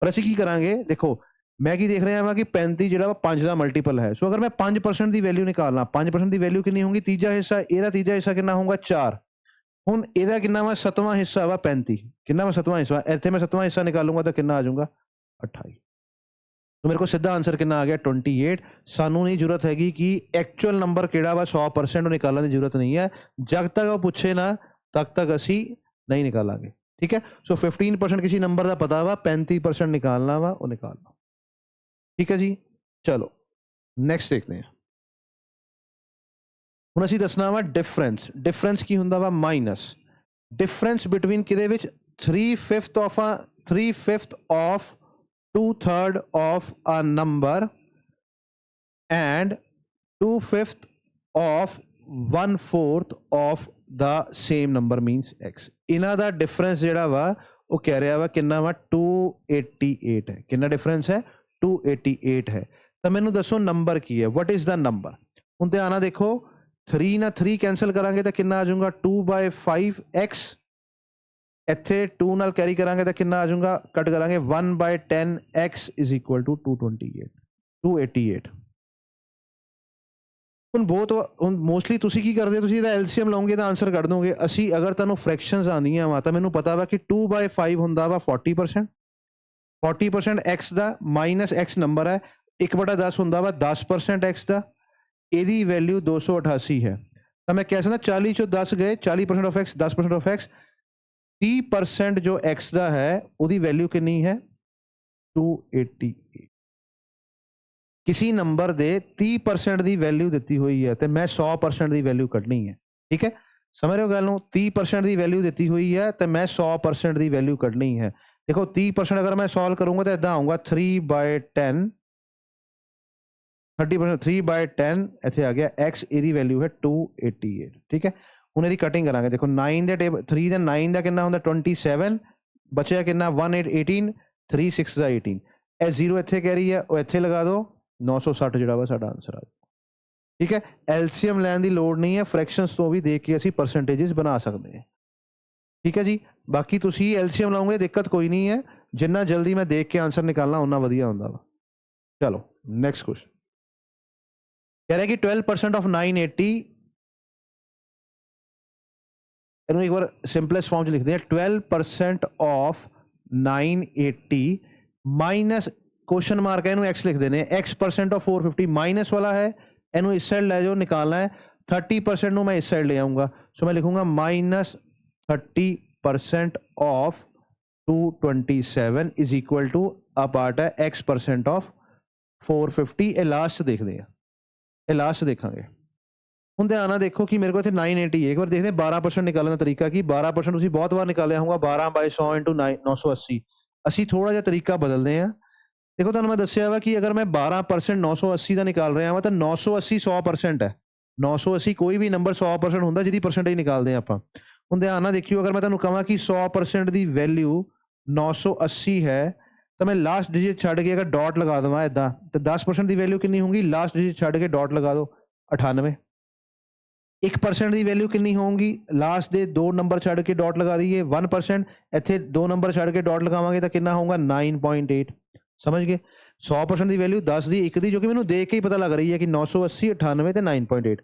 ਪਰ ਅਸੀਂ ਕੀ ਕਰਾਂਗੇ, ਦੇਖੋ मैं की देख रहा वा कि 35 जो 5 का मल्टीपल है, सो अगर मैं 5% की वैल्यू निकालना, 5% की वैल्यू कितनी होगी, तीजा हिस्सा, ਇਹਦਾ तीजा हिस्सा कितना होगा 4। ਹੁਣ ਇਹਦਾ ਕਿੰਨਾ ਵਾ 7वां हिस्सा वा 35, कितना वा 7वां हिस्सा, ਇੱਥੇ मैं 7वां हिस्सा निकालूंगा तो कितना आ जाऊंगा 28। तो मेरे को सीधा आंसर कितना आ गया 28। सानू नहीं जरूरत हैगी कि एक्चुअल नंबर केड़ा वा 100% निकालने की जरूरत नहीं है, जब तक वो पूछे ना तब तक असी नहीं निकालांगे, ठीक है। सो 15% किसी नंबर का पता वा, 35% निकालना वा वो निकाल लो, ठीक है जी। चलो नैक्सट देखते हैं। ਹੁਣ ਅਸੀਂ ਦੱਸਣਾ ਵਾ डिफरेंस। डिफरेंस की ਹੁੰਦਾ ਵਾ माइनस, डिफरेंस बिटवीन किदे विच 3/5 of 2/3 of a number and 2/5 of 1/4 of the same number मीनस x। इन्हां दा डिफरेंस जिहड़ा वा वो कह रहा वा किन्ना वा 288 है। किन्ना डिफरेंस है 288 है। तो मैनू दसो नंबर की है, वट इज द नंबर। हुण ध्यान नाल देखो 3 ना 3 कैंसल करांगे तो कितना आ जाऊंगा 2/5x, इत्थे 2 नाल कैरी करांगे तो कितना आ जाऊंगा, कट करांगे 1/10x इज इक्वल टू 288। ਹੁਣ ਬਹੁਤ ਹੁਣ ਮੋਸਟਲੀ ਤੁਸੀਂ ਕੀ ਕਰਦੇ ਹੋ, ਤੁਸੀਂ ਇਹਦਾ ਐਲਸੀਐਮ ਲਾਓਗੇ ਤਾਂ ਆਨਸਰ ਕੱਢ ਦੋਗੇ। ਅਸੀਂ ਅਗਰ ਤੁਹਾਨੂੰ ਫ੍ਰੈਕਸ਼ਨਸ ਆਉਂਦੀਆਂ ਵਾ ਤਾਂ ਮੈਨੂੰ ਪਤਾ ਵਾ ਕਿ 2/5 ਹੁੰਦਾ ਵਾ 40%, 40% x ਦਾ ਮਾਈਨਸ x ਨੰਬਰ ਹੈ, 1/10 ਹੁੰਦਾ ਵਾ 10% x ਦਾ, ਇਹਦੀ ਵੈਲਿਊ 288 है। तो मैं कह सकता 40 चो 10 गए, 40% ऑफ x 10% ऑफ x, 30% जो x का है उसकी वैल्यू कितनी है 288। किसी नंबर दे 30% की वैल्यू दी हुई है तो मैं 100% की वैल्यू कढ़नी है, ठीक है, समझ रहे हो गल नूं। 30% की वैल्यू दी हुई है तो मैं 100% की वैल्यू कढ़नी है। देखो 30% अगर मैं सॉल्व करूंगा तो इदा आऊँगा 3/10, 30% 3/10 इतने आ गया x, एदी वैल्यू है 288, ठीक है। हुण इहदी कटिंग करांगे, देखो 9 दे टेबल 3 दे 9 का कितना हुंदा 27, बचया कितना 18, 3 6 दा 18, ए 0 इत्थे कह रही है वो इत्थे लगा दो, 960 जिहड़ा वा साडा आंसर आ जाए, ठीक है। एलसीएम लैण दी लोड़ नहीं है, फ्रैक्शनस तो भी देख के असीं परसेंटेजेस बना सकते हैं, ठीक है जी। बाकी तुसीं एलसीएम लाओगे दिक्कत कोई नहीं है, जिन्ना जल्दी मैं देख के आंसर निकालना उन्ना वधिया हुंदा वा। चलो नैक्सट क्वेश्चन कह रहा है कि 12% ऑफ 980, एक बार सिंपलेस्ट फॉर्म लिखते हैं, 12% ऑफ 980 माइनस क्वेश्चन मार्क है, एक्स लिख देने, x% ऑफ 450 माइनस वाला है, इनू इस साइड ले जाओ, निकालना है 30% मैं इस साइड ले आऊँगा, सो मैं लिखूंगा -30% of 227 is equal to a part है x% ऑफ 450। ये लास्ट देखते हैं, ये लास्ट देखांगे। ਹੁਣ ध्यान देखो कि मेरे को इतने 980 है, एक बार देखते हैं 12% निकालने का तरीका कि 12% तुसीं बहुत बार निकालिया होगा, 12/100 × 980। असी थोड़ा जिहा तरीका बदलते हैं। देखो तुहानूं मैं दस्सिया वा कि अगर मैं 12% 980 का निकाल रहा वा तो 980 100% है, 980 कोई भी नंबर 100% होंदा जिहदी परसेंटेज निकालते हैं आपां। हुण ध्यान नाल देखियो, अगर मैं तुहानूं कहां कि 100% की वैल्यू 980 है तो मैं लास्ट डिजिट छड्ड के अगर डॉट लगा देवां इदां तो 10% की वैल्यू कितनी होगी, लास्ट डिजिट छड्ड के डॉट लगा दो 98। 1% ਦੀ ਵੈਲਿਊ ਕਿੰਨੀ ਹੋਊਗੀ ਲਾਸਟ ਦੇ ਦੋ ਨੰਬਰ ਛੱਡ ਕੇ ਡਾਟ ਲਗਾ ਦਈਏ 1%, ਇੱਥੇ ਦੋ ਨੰਬਰ ਛੱਡ ਕੇ ਡਾਟ ਲਗਾਵਾਂਗੇ ਤਾਂ ਕਿੰਨਾ ਹੋਊਗਾ 9.8। ਸਮਝ ਗਏ 100% ਦੀ ਵੈਲਿਊ 10 ਦੀ 1 ਦੀ, ਜੋ ਕਿ ਮੈਨੂੰ ਦੇਖ ਕੇ ਹੀ ਪਤਾ ਲੱਗ ਰਹੀ ਹੈ ਕਿ 980 98 ਤੇ 9.8।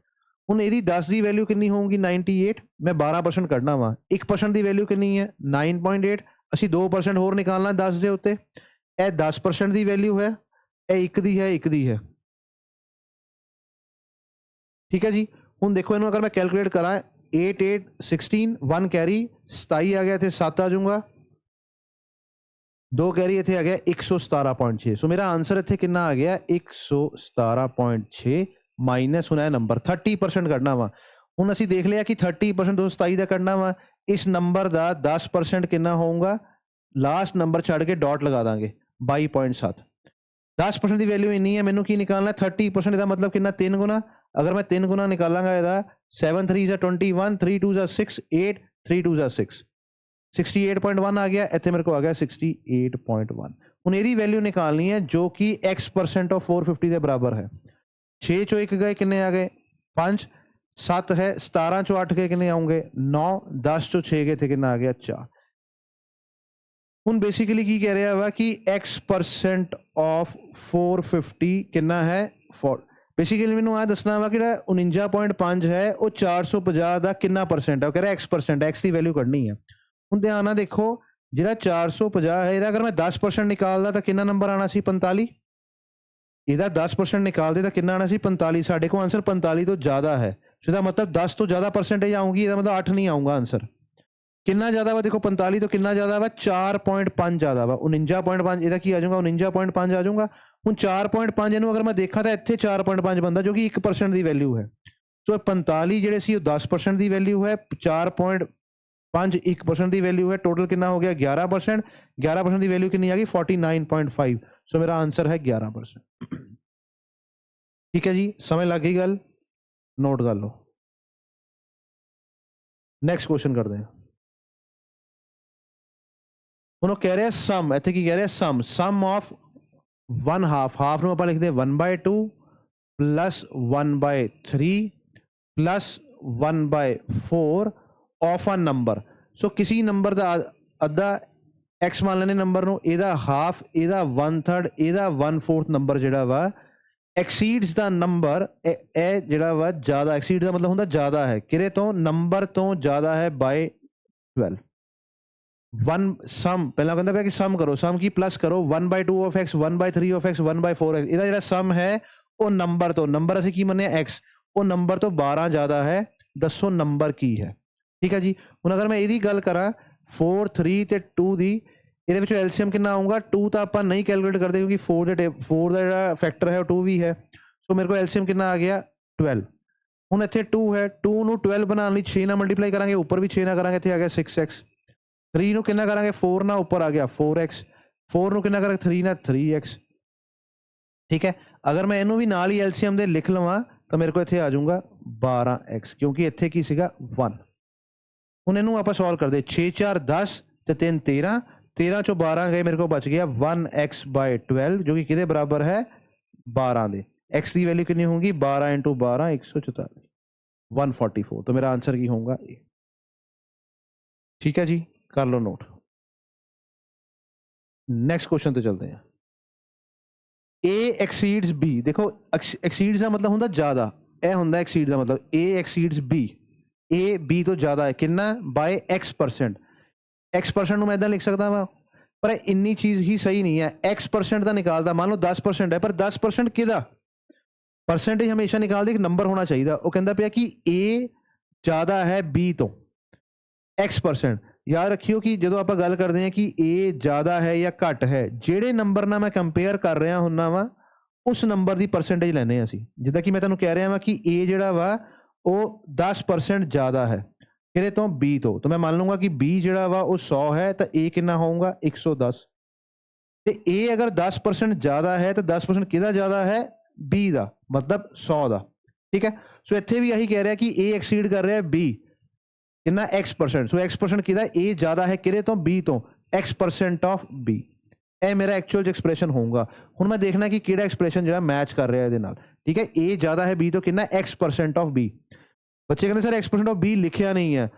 ਹੁਣ ਇਹਦੀ 10 ਦੀ ਵੈਲਿਊ ਕਿੰਨੀ ਹੋਊਗੀ 98, ਮੈਂ 12% ਕੱਢਣਾ ਵਾ। 1% ਦੀ ਵੈਲਿਊ ਕਿੰਨੀ ਹੈ 9.8, ਅਸੀਂ 2% ਹੋਰ ਨਿਕਾਲਣਾ 10 ਦੇ ਉੱਤੇ। ਇਹ 10% ਦੀ ਵੈਲਿਊ ਹੈ, ਇਹ 1 ਦੀ ਹੈ 1 ਦੀ ਹੈ। ਠੀਕ ਹੈ ਜੀ। ਹੁਣ ਦੇਖੋ ਇਹਨੂੰ ਅਗਰ ਮੈਂ ਕੈਲਕੂਲੇਟ ਕਰਾਂ 8 8 16 1 कैरी 27 ਆ ਗਿਆ, ਇੱਥੇ 7 ਆ ਜਾਊਗਾ, 2 कैरी ਇੱਥੇ ਆ ਗਿਆ 117.6। ਸੋ ਮੇਰਾ ਆਨਸਰ ਇੱਥੇ ਕਿੰਨਾ ਆ ਗਿਆ 117.6 ਮਾਈਨਸ ਹੁਣ ਇਹ ਨੰਬਰ 30% ਕੱਢਣਾ ਵਾ। ਹੁਣ ਅਸੀਂ ਦੇਖ ਲਿਆ ਕਿ 30% 227 ਦਾ ਕੱਢਣਾ ਵਾ। ਇਸ ਨੰਬਰ ਦਾ 10% ਕਿੰਨਾ ਹੋਊਗਾ, ਲਾਸਟ ਨੰਬਰ ਛੱਡ ਕੇ ਡਾਟ ਲਗਾ ਦਾਂਗੇ 22.7। 10% ਦੀ ਵੈਲਿਊ ਇੰਨੀ ਹੈ, ਮੈਨੂੰ ਕੀ ਨਿਕਾਲਣਾ 30% ਦਾ ਮਤਲਬ ਕਿੰਨਾ 3 ਗੁਣਾ। अगर मैं 3 गुना निकालांगा ਇਹਦਾ 7 3 21 3 2 6 8 3 2 6 68.1 ਆ ਗਿਆ, ਇੱਥੇ ਮੇਰੇ ਕੋ ਆ ਗਿਆ 68.1। ਹੁਣ ਇਹਦੀ ਵੈਲਿਊ ਨਿਕਾਲਣੀ ਹੈ ਜੋ ਕਿ x% ऑफ 450 ਦੇ ਬਰਾਬਰ ਹੈ। 6 ਚੋਂ 1 ਗਏ ਕਿੰਨੇ ਆ ਗਏ 5, 7 ਹੈ 17 ਚੋਂ 8 ਗਏ ਕਿੰਨੇ ਆਉਂਗੇ 9, 10 ਚੋਂ 6 ਗਏ थे ਕਿੰਨਾ ਆ ਗਿਆ 4। ਹੁਣ ਬੇਸਿਕਲੀ ਕੀ ਕਹਿ ਰਿਹਾ ਵਾ ਕਿ x% ऑफ 450 ਕਿੰਨਾ ਹੈ 4। ਬੇਸਿਕਲੀ ਮੈਨੂੰ ਆ ਦੱਸਣਾ ਵਾ ਕਿ ਜਿਹੜਾ 49.5 ਹੈ ਉਹ 450 ਦਾ ਕਿੰਨਾ ਪਰਸੈਂਟ ਹੈ। ਉਹ ਕਹਿ ਰਿਹਾ x%, x ਦੀ ਵੈਲਿਊ ਕੱਢਣੀ ਹੈ। ਹੁਣ ਧਿਆਨ ਨਾਲ ਦੇਖੋ ਜਿਹੜਾ 450 ਹੈ ਇਹਦਾ ਅਗਰ ਮੈਂ 10% ਨਿਕਾਲਦਾ ਤਾਂ ਕਿੰਨਾ ਨੰਬਰ ਆਣਾ ਸੀ 45। ਇਹਦਾ 10% ਨਿਕਾਲਦੇ ਤਾਂ ਕਿੰਨਾ ਆਣਾ ਸੀ 45। ਸਾਡੇ ਕੋਲ ਆਨਸਰ 45 ਤੋਂ ਜ਼ਿਆਦਾ ਹੈ, ਸੋ ਇਹਦਾ ਮਤਲਬ 10 ਤੋਂ ਜ਼ਿਆਦਾ ਪਰਸੈਂਟੇਜ ਆਊਗੀ, ਇਹਦਾ ਮਤਲਬ 8 ਨਹੀਂ ਆਊਗਾ ਆਨਸਰ। ਕਿੰਨਾ ਜ਼ਿਆਦਾ ਵਾ ਦੇਖੋ 45 ਤੋਂ ਕਿੰਨਾ ਜ਼ਿਆਦਾ ਵਾ 4.5 ਜ਼ਿਆਦਾ ਵਾ 49.5। ਇਹਦਾ ਕੀ ਆ ਜਾਊਗਾ 49.5 ਆ ਜਾਊਗਾ। ਹੁਣ 4.5 ਇਹਨੂੰ ਅਗਰ ਮੈਂ ਦੇਖਾਂ ਤਾਂ ਇੱਥੇ 4.5 ਬੰਦਾ ਜੋ ਕਿ 1% ਦੀ ਵੈਲਿਊ ਹੈ। ਸੋ 45 ਜਿਹੜੇ ਸੀ ਉਹ 10% ਦੀ ਵੈਲਿਊ ਹੈ, 4.5 1% ਦੀ ਵੈਲਿਊ ਹੈ। ਟੋਟਲ ਕਿੰਨਾ ਹੋ ਗਿਆ 11%। 11% ਦੀ ਵੈਲਿਊ ਕਿੰਨੀ ਆ ਗਈ 49.5। ਸੋ ਮੇਰਾ ਆਨਸਰ ਹੈ 11%। ਠੀਕ ਹੈ ਜੀ, ਸਮਝ ਲੱਗ ਗਈ ਗੱਲ, ਨੋਟ ਕਰ ਲਓ। ਨੈਕਸਟ ਕੁਐਸਚਨ ਕਰਦੇ ਹਾਂ। ਹੁਣ ਉਹ ਕਹਿ ਰਿਹਾ ਸਮ, ਇੱਥੇ ਕੀ ਕਹਿ ਰਿਹਾ ਸਮ ਆਫ 1/2, ਹਾਫ ਨੂੰ ਆਪਾਂ ਲਿਖਦੇ 1/2 plus 1/3 plus 1/4 of a number. So किसी नंबर का अद्धा एक्स मान लेने नंबर नो, ਇਹਦਾ ਹਾਫ, ਇਹਦਾ 1/3, ਇਹਦਾ 1/4 ਨੰਬਰ ਜਿਹੜਾ ਵਾ ਐਕਸੀਡਸ ਦਾ ਨੰਬਰ, ਇਹ ਜਿਹੜਾ ਵਾ ਜ਼ਿਆਦਾ, ਐਕਸੀਡ ਦਾ ਮਤਲਬ ਹੁੰਦਾ ਜ਼ਿਆਦਾ ਹੈ, ਕਿਹਦੇ ਤੋਂ ਨੰਬਰ ਤੋਂ ਜ਼ਿਆਦਾ ਹੈ ਬਾਈ 12। वन सम पहला कहता है कि सम करो, सम की प्लस करो 1/2 of x 1/3 of x 1/4 x। ਇਹਦਾ ਜਿਹੜਾ ਸਮ ਹੈ ਉਹ ਨੰਬਰ ਤੋਂ, ਨੰਬਰ ਅਸੀਂ ਕੀ ਮੰਨਿਆ x, ਉਹ ਨੰਬਰ ਤੋਂ 12 ਜ਼ਿਆਦਾ ਹੈ, ਦੱਸੋ ਨੰਬਰ ਕੀ ਹੈ। ਠੀਕ ਹੈ ਜੀ। ਹੁਣ ਅਗਰ ਮੈਂ ਇਹਦੀ ਗੱਲ ਕਰਾਂ 4 3 ਤੇ 2 ਦੀ, ਇਹਦੇ ਵਿੱਚੋਂ ਐਲਸੀਐਮ ਕਿੰਨਾ ਆਊਗਾ 2 ਤਾਂ ਆਪਾਂ ਨਹੀਂ ਕੈਲਕੂਲੇਟ ਕਰਦੇ ਕਿਉਂਕਿ 4 ਦਾ ਜਿਹੜਾ ਫੈਕਟਰ ਹੈ ਉਹ 2 ਵੀ ਹੈ। ਸੋ ਮੇਰੇ ਕੋਲ ਐਲਸੀਐਮ ਕਿੰਨਾ ਆ ਗਿਆ 12। ਹੁਣ ਇੱਥੇ 2 ਹੈ, 2 ਨੂੰ 12 ਬਣਾਉਣ ਲਈ 6 ਨਾਲ ਮਲਟੀਪਲਾਈ ਕਰਾਂਗੇ, ਉੱਪਰ ਵੀ 6 ਨਾਲ ਕਰਾਂਗੇ, ਇੱਥੇ ਆ ਗਿਆ 6x। 3 ਨੂੰ ਕਿੰਨਾ ਕਰਾਂਗੇ 4 ਨਾਲ, ਉੱਪਰ ਆ ਗਿਆ 4x। 4 ਨੂੰ ਕਿੰਨਾ ਕਰਾਂਗੇ 3 ਨਾਲ 3x। ਠੀਕ ਹੈ। ਅਗਰ ਮੈਂ ਇਹਨੂੰ ਵੀ ਨਾਲ ਹੀ ਐਲਸੀਐਮ ਦੇ ਲਿਖ ਲਵਾਂ ਤਾਂ ਮੇਰੇ ਕੋਲ ਇੱਥੇ ਆ ਜਾਊਗਾ 12x, ਕਿਉਂਕਿ ਇੱਥੇ ਕੀ ਸੀਗਾ 1। ਹੁਣ ਇਹਨੂੰ ਆਪਾਂ ਸੋਲਵ ਕਰਦੇ 6 4 10 ਤੇ 3 13, 13 ਚੋਂ 12 ਗਏ, ਮੇਰੇ ਕੋਲ ਬਚ ਗਿਆ 1x/12 ਜੋ ਕਿ ਕਿਹਦੇ ਬਰਾਬਰ ਹੈ 12 ਦੇ। x ਦੀ ਵੈਲਿਊ ਕਿੰਨੀ ਹੋਊਗੀ 12 × 12 144 144। तो मेरा आंसर की होगा ए। ठीक है जी, कर लो नोट। नेक्स्ट क्वेश्चन ਤੇ चलते हैं। A exceeds B। देखो exceeds ਦਾ ਮਤਲਬ ਹੁੰਦਾ ਜ਼ਿਆਦਾ, ਇਹ ਹੁੰਦਾ exceed ਦਾ ਮਤਲਬ A exceeds B। A B ਤੋਂ ਜ਼ਿਆਦਾ ਹੈ ਕਿੰਨਾ by x%। x% ਨੂੰ ਮੈਂ ਇਦਾਂ ਲਿਖ ਸਕਦਾ ਵਾ, ਪਰ ਇੰਨੀ ਚੀਜ਼ ਹੀ ਸਹੀ ਨਹੀਂ ਹੈ। x% ਦਾ ਨਿਕਾਲਦਾ, ਮੰਨ ਲਓ 10% ਹੈ, ਪਰ 10% ਕਿਹਦਾ परसेंटेज हमेशा निकालते एक नंबर होना चाहिए। वो कहता पाया कि A ज़्यादा है B तो x%। याद रखियो कि जो आप गल करते हैं कि A ज़्यादा है या घट है, जेड़े नंबर ना मैं कंपेयर कर रहा हुन्ना वा उस नंबर की परसेंटेज लैने असी। जिद्दां कि मैं तुहानूं कह रहा वा कि A जिहड़ा वा वो 10% ज़्यादा है किहदे तो B तो मैं मान लूँगा कि B जिहड़ा वा वो 100 है तो A कितना होगा 110। तो A अगर 10% ज़्यादा है तो 10% किहदा ज़्यादा है B ਦਾ, मतलब 100 ਦਾ। ठीक है। सो ਇੱਥੇ ਵੀ ਇਹੀ ਕਹਿ ਰਿਹਾ ਕਿ A ਐਕਸੀਡ ਕਰ ਰਿਹਾ B ਕਿੰਨਾ x%। ਸੋ x% ਕਿਹਦਾ A ਜ਼ਿਆਦਾ ਹੈ ਕਿਹਦੇ ਤੋਂ B ਤੋਂ, x% ਆਫ B। ਇਹ ਮੇਰਾ ਐਕਚੁਅਲ ਚ ਐਕਸਪ੍ਰੈਸ਼ਨ ਹੋਊਗਾ। ਹੁਣ ਮੈਂ ਦੇਖਣਾ ਕਿ ਕਿਹੜਾ ਐਕਸਪ੍ਰੈਸ਼ਨ ਜਿਹੜਾ ਮੈਚ ਕਰ ਰਿਹਾ ਇਹਦੇ ਨਾਲ। ਠੀਕ ਹੈ। A ਜ਼ਿਆਦਾ ਹੈ B ਤੋਂ ਕਿੰਨਾ x% ਆਫ B। ਬੱਚੇ ਕਹਿੰਦੇ ਸਰ x% ਆਫ b ਲਿਖਿਆ ਨਹੀਂ ਹੈ।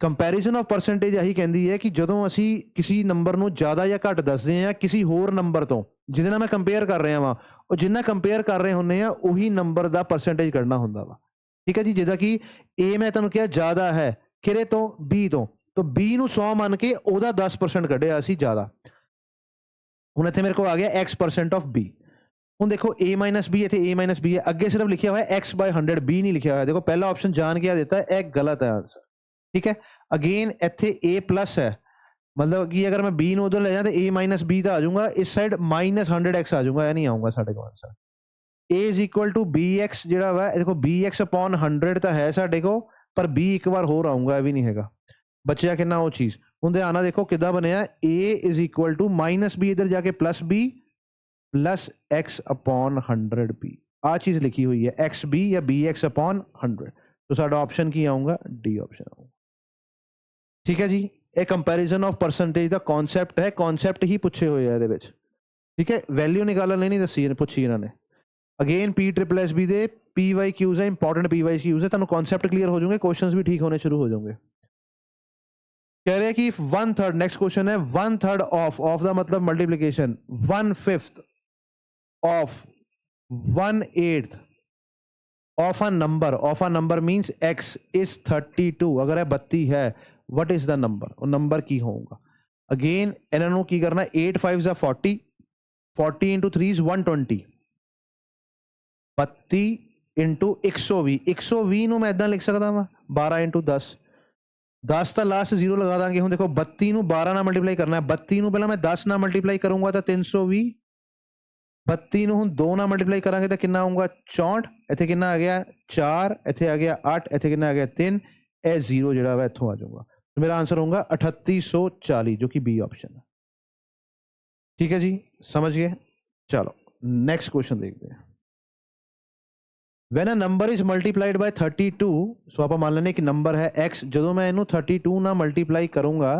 ਕੰਪੈਰੀਜ਼ਨ ਆਫ ਪਰਸੈਂਟੇਜ ਇਹੀ ਕਹਿੰਦੀ ਹੈ ਕਿ ਜਦੋਂ ਅਸੀਂ ਕਿਸੇ ਨੰਬਰ ਨੂੰ ਜ਼ਿਆਦਾ ਜਾਂ ਘੱਟ ਦੱਸਦੇ ਹਾਂ ਕਿਸੇ ਹੋਰ ਨੰਬਰ ਤੋਂ ਜਿਹਦੇ ਨਾਲ ਮੈਂ ਕੰਪੇਅਰ ਕਰ ਰਿਹਾ ਵਾਂ, ਉਹ ਜਿੰਨਾ ਕੰਪੇਅਰ ਕਰ ਰਹੇ ਹੁੰਦੇ ਆ ਉਹੀ ਨੰਬਰ ਦਾ ਪਰਸੈਂਟੇਜ ਕੱਢਣਾ ਹੁੰਦਾ ਵਾ। ਠੀਕ ਹੈ ਜੀ, ਜਿੱਦਾਂ ਕਿ a ਮੈਂ ਤੁਹਾਨੂੰ ਕਿਹਾ ਜ਼ਿਆਦਾ ਹੈ ਕਿਹੜੇ ਤੋਂ, b ਤੋਂ, ਤਾਂ b ਨੂੰ 100 ਮੰਨ ਕੇ ਉਹਦਾ 10% ਕੱਢਿਆ ਅਸੀਂ ਜ਼ਿਆਦਾ। ਹੁਣ ਇੱਥੇ ਮੇਰੇ ਕੋਲ ਆ ਗਿਆ x% ਆਫ b। ਹੁਣ ਦੇਖੋ a ਮਾਈਨਸ b, ਇੱਥੇ a ਮਾਈਨਸ b ਹੈ, ਅੱਗੇ ਸਿਰਫ ਲਿਖਿਆ ਹੋਇਆ x/100, b ਨਹੀਂ ਲਿਖਿਆ ਹੋਇਆ। ਦੇਖੋ ਪਹਿਲਾ ਆਪਸ਼ਨ ਜਾਣ ਕੇ ਦਿੱਤਾ, ਇਹ ਗਲਤ ਹੈ ਆਂਸਰ। ਠੀਕ ਹੈ, ਅਗੇਨ ਇੱਥੇ a ਪਲੱਸ ਹੈ, ਮਤਲਬ ਕਿ ਅਗਰ ਮੈਂ b ਨੂੰ ਉਧਰ ਲੈ ਜਾ ਤਾਂ a ਮਾਈਨਸ b ਤਾਂ ਆ ਜਾਊਗਾ, ਇਸ ਸਾਈਡ -100x ਆ ਜਾਊਗਾ, ਇਹ ਨਹੀਂ ਆਊਗਾ ਸਾਡੇ ਕੋਲ answer. a is equal to bx ਜਿਹੜਾ ਵਾ, ਇਹ ਦੇਖੋ bx/100 ਤਾਂ ਹੈ ਸਾਡੇ ਕੋਲ, ਪਰ b ਇੱਕ ਵਾਰ ਹੋਰ ਆਊਗਾ, ਇਹ ਵੀ ਨਹੀਂ ਹੈਗਾ। ਬਚਿਆ ਕਿੰਨਾ ਉਹ ਚੀਜ਼। ਹੁਣ ਧਿਆਨ ਨਾਲ ਦੇਖੋ ਕਿੱਦਾਂ ਬਣਿਆ, a is equal to -b ਇੱਧਰ ਜਾ ਕੇ +b ਪਲੱਸ x/100b, ਆ ਚੀਜ਼ ਲਿਖੀ ਹੋਈ ਹੈ xb ਜਾਂ bx/100। तो साडा ऑप्शन की आऊंगा, डी ऑप्शन आऊंगा। ठीक है जी, ਇਹ comparison of percentage the concept ਹੈ, ਕਨਸੈਪਟ ਹੀ ਪੁੱਛੇ ਹੋਏ ਆ ਇਹਦੇ ਵਿੱਚ। ਠੀਕ ਹੈ, ਵੈਲਿਊ ਨਿਕਾਲਣ ਲਈ ਨਹੀਂ ਦੱਸੀ, ਪੁੱਛੀ ਇਹਨਾਂ ਨੇ। ਅਗੇਨ PSSB ਦੇ PYQs ਹੈ, ਇੰਪੋਰਟੈਂਟ PYQs ਹੈ, ਤੁਹਾਨੂੰ ਕਨਸੈਪਟ ਕਲੀਅਰ ਹੋ ਜਾਊਗੇ, ਕੁਐਸਚੰਸ ਵੀ ਠੀਕ ਹੋਣੇ ਸ਼ੁਰੂ ਹੋ ਜਾਣਗੇ। कह रहे हैं कि 1/3, नेक्स्ट क्वेश्चन है 1/3 ऑफ ਦਾ ਮਤਲਬ multiplication, 1/5 of 1/8 of a number means x is 32। अगर है 32 है, what is the number, वो नंबर की होगा। अगेन इन्होंने की करना, 8 5 40, 40 into 3 is 120, 32 into 120, 120 ਨੂੰ ਮੈਂ ਇਦਾਂ ਲਿਖ ਸਕਦਾ ਵਾਂ 12 into 10, 10 ਤਾਂ ਲਾਸਟ 0 ਲਗਾ ਦਾਂਗੇ। ਹੁਣ ਦੇਖੋ 32 ਨੂੰ 12 ਨਾਲ ਮਲਟੀਪਲਾਈ ਕਰਨਾ ਹੈ, 32 ਨੂੰ ਪਹਿਲਾਂ ਮੈਂ 10 ਨਾਲ ਮਲਟੀਪਲਾਈ ਕਰੂੰਗਾ ਤਾਂ 320, 32 ਨੂੰ ਹੁਣ 2 ਨਾਲ ਮਲਟੀਪਲਾਈ ਕਰਾਂਗੇ ਤਾਂ ਕਿੰਨਾ ਆਊਗਾ 64, ਇੱਥੇ ਕਿੰਨਾ ਆ ਗਿਆ 4, ਇੱਥੇ ਆ ਗਿਆ 8, ਇੱਥੇ ਕਿੰਨਾ ਆ ਗਿਆ 3, ਇਹ 0 ਜਿਹੜਾ ਵਾ ਇੱਥੋਂ ਆ ਜਾਊਗਾ। ਮੇਰਾ ਆंसर होगा 3840, जो कि बी ऑप्शन है। ठीक है जी, समझ गए। चलो नेक्स्ट क्वेश्चन देखते हैं। When a number is multiplied by 32, सो आप मान लेने कि नंबर है x, जो मैं इनू 32 ना मल्टीप्लाई करूंगा,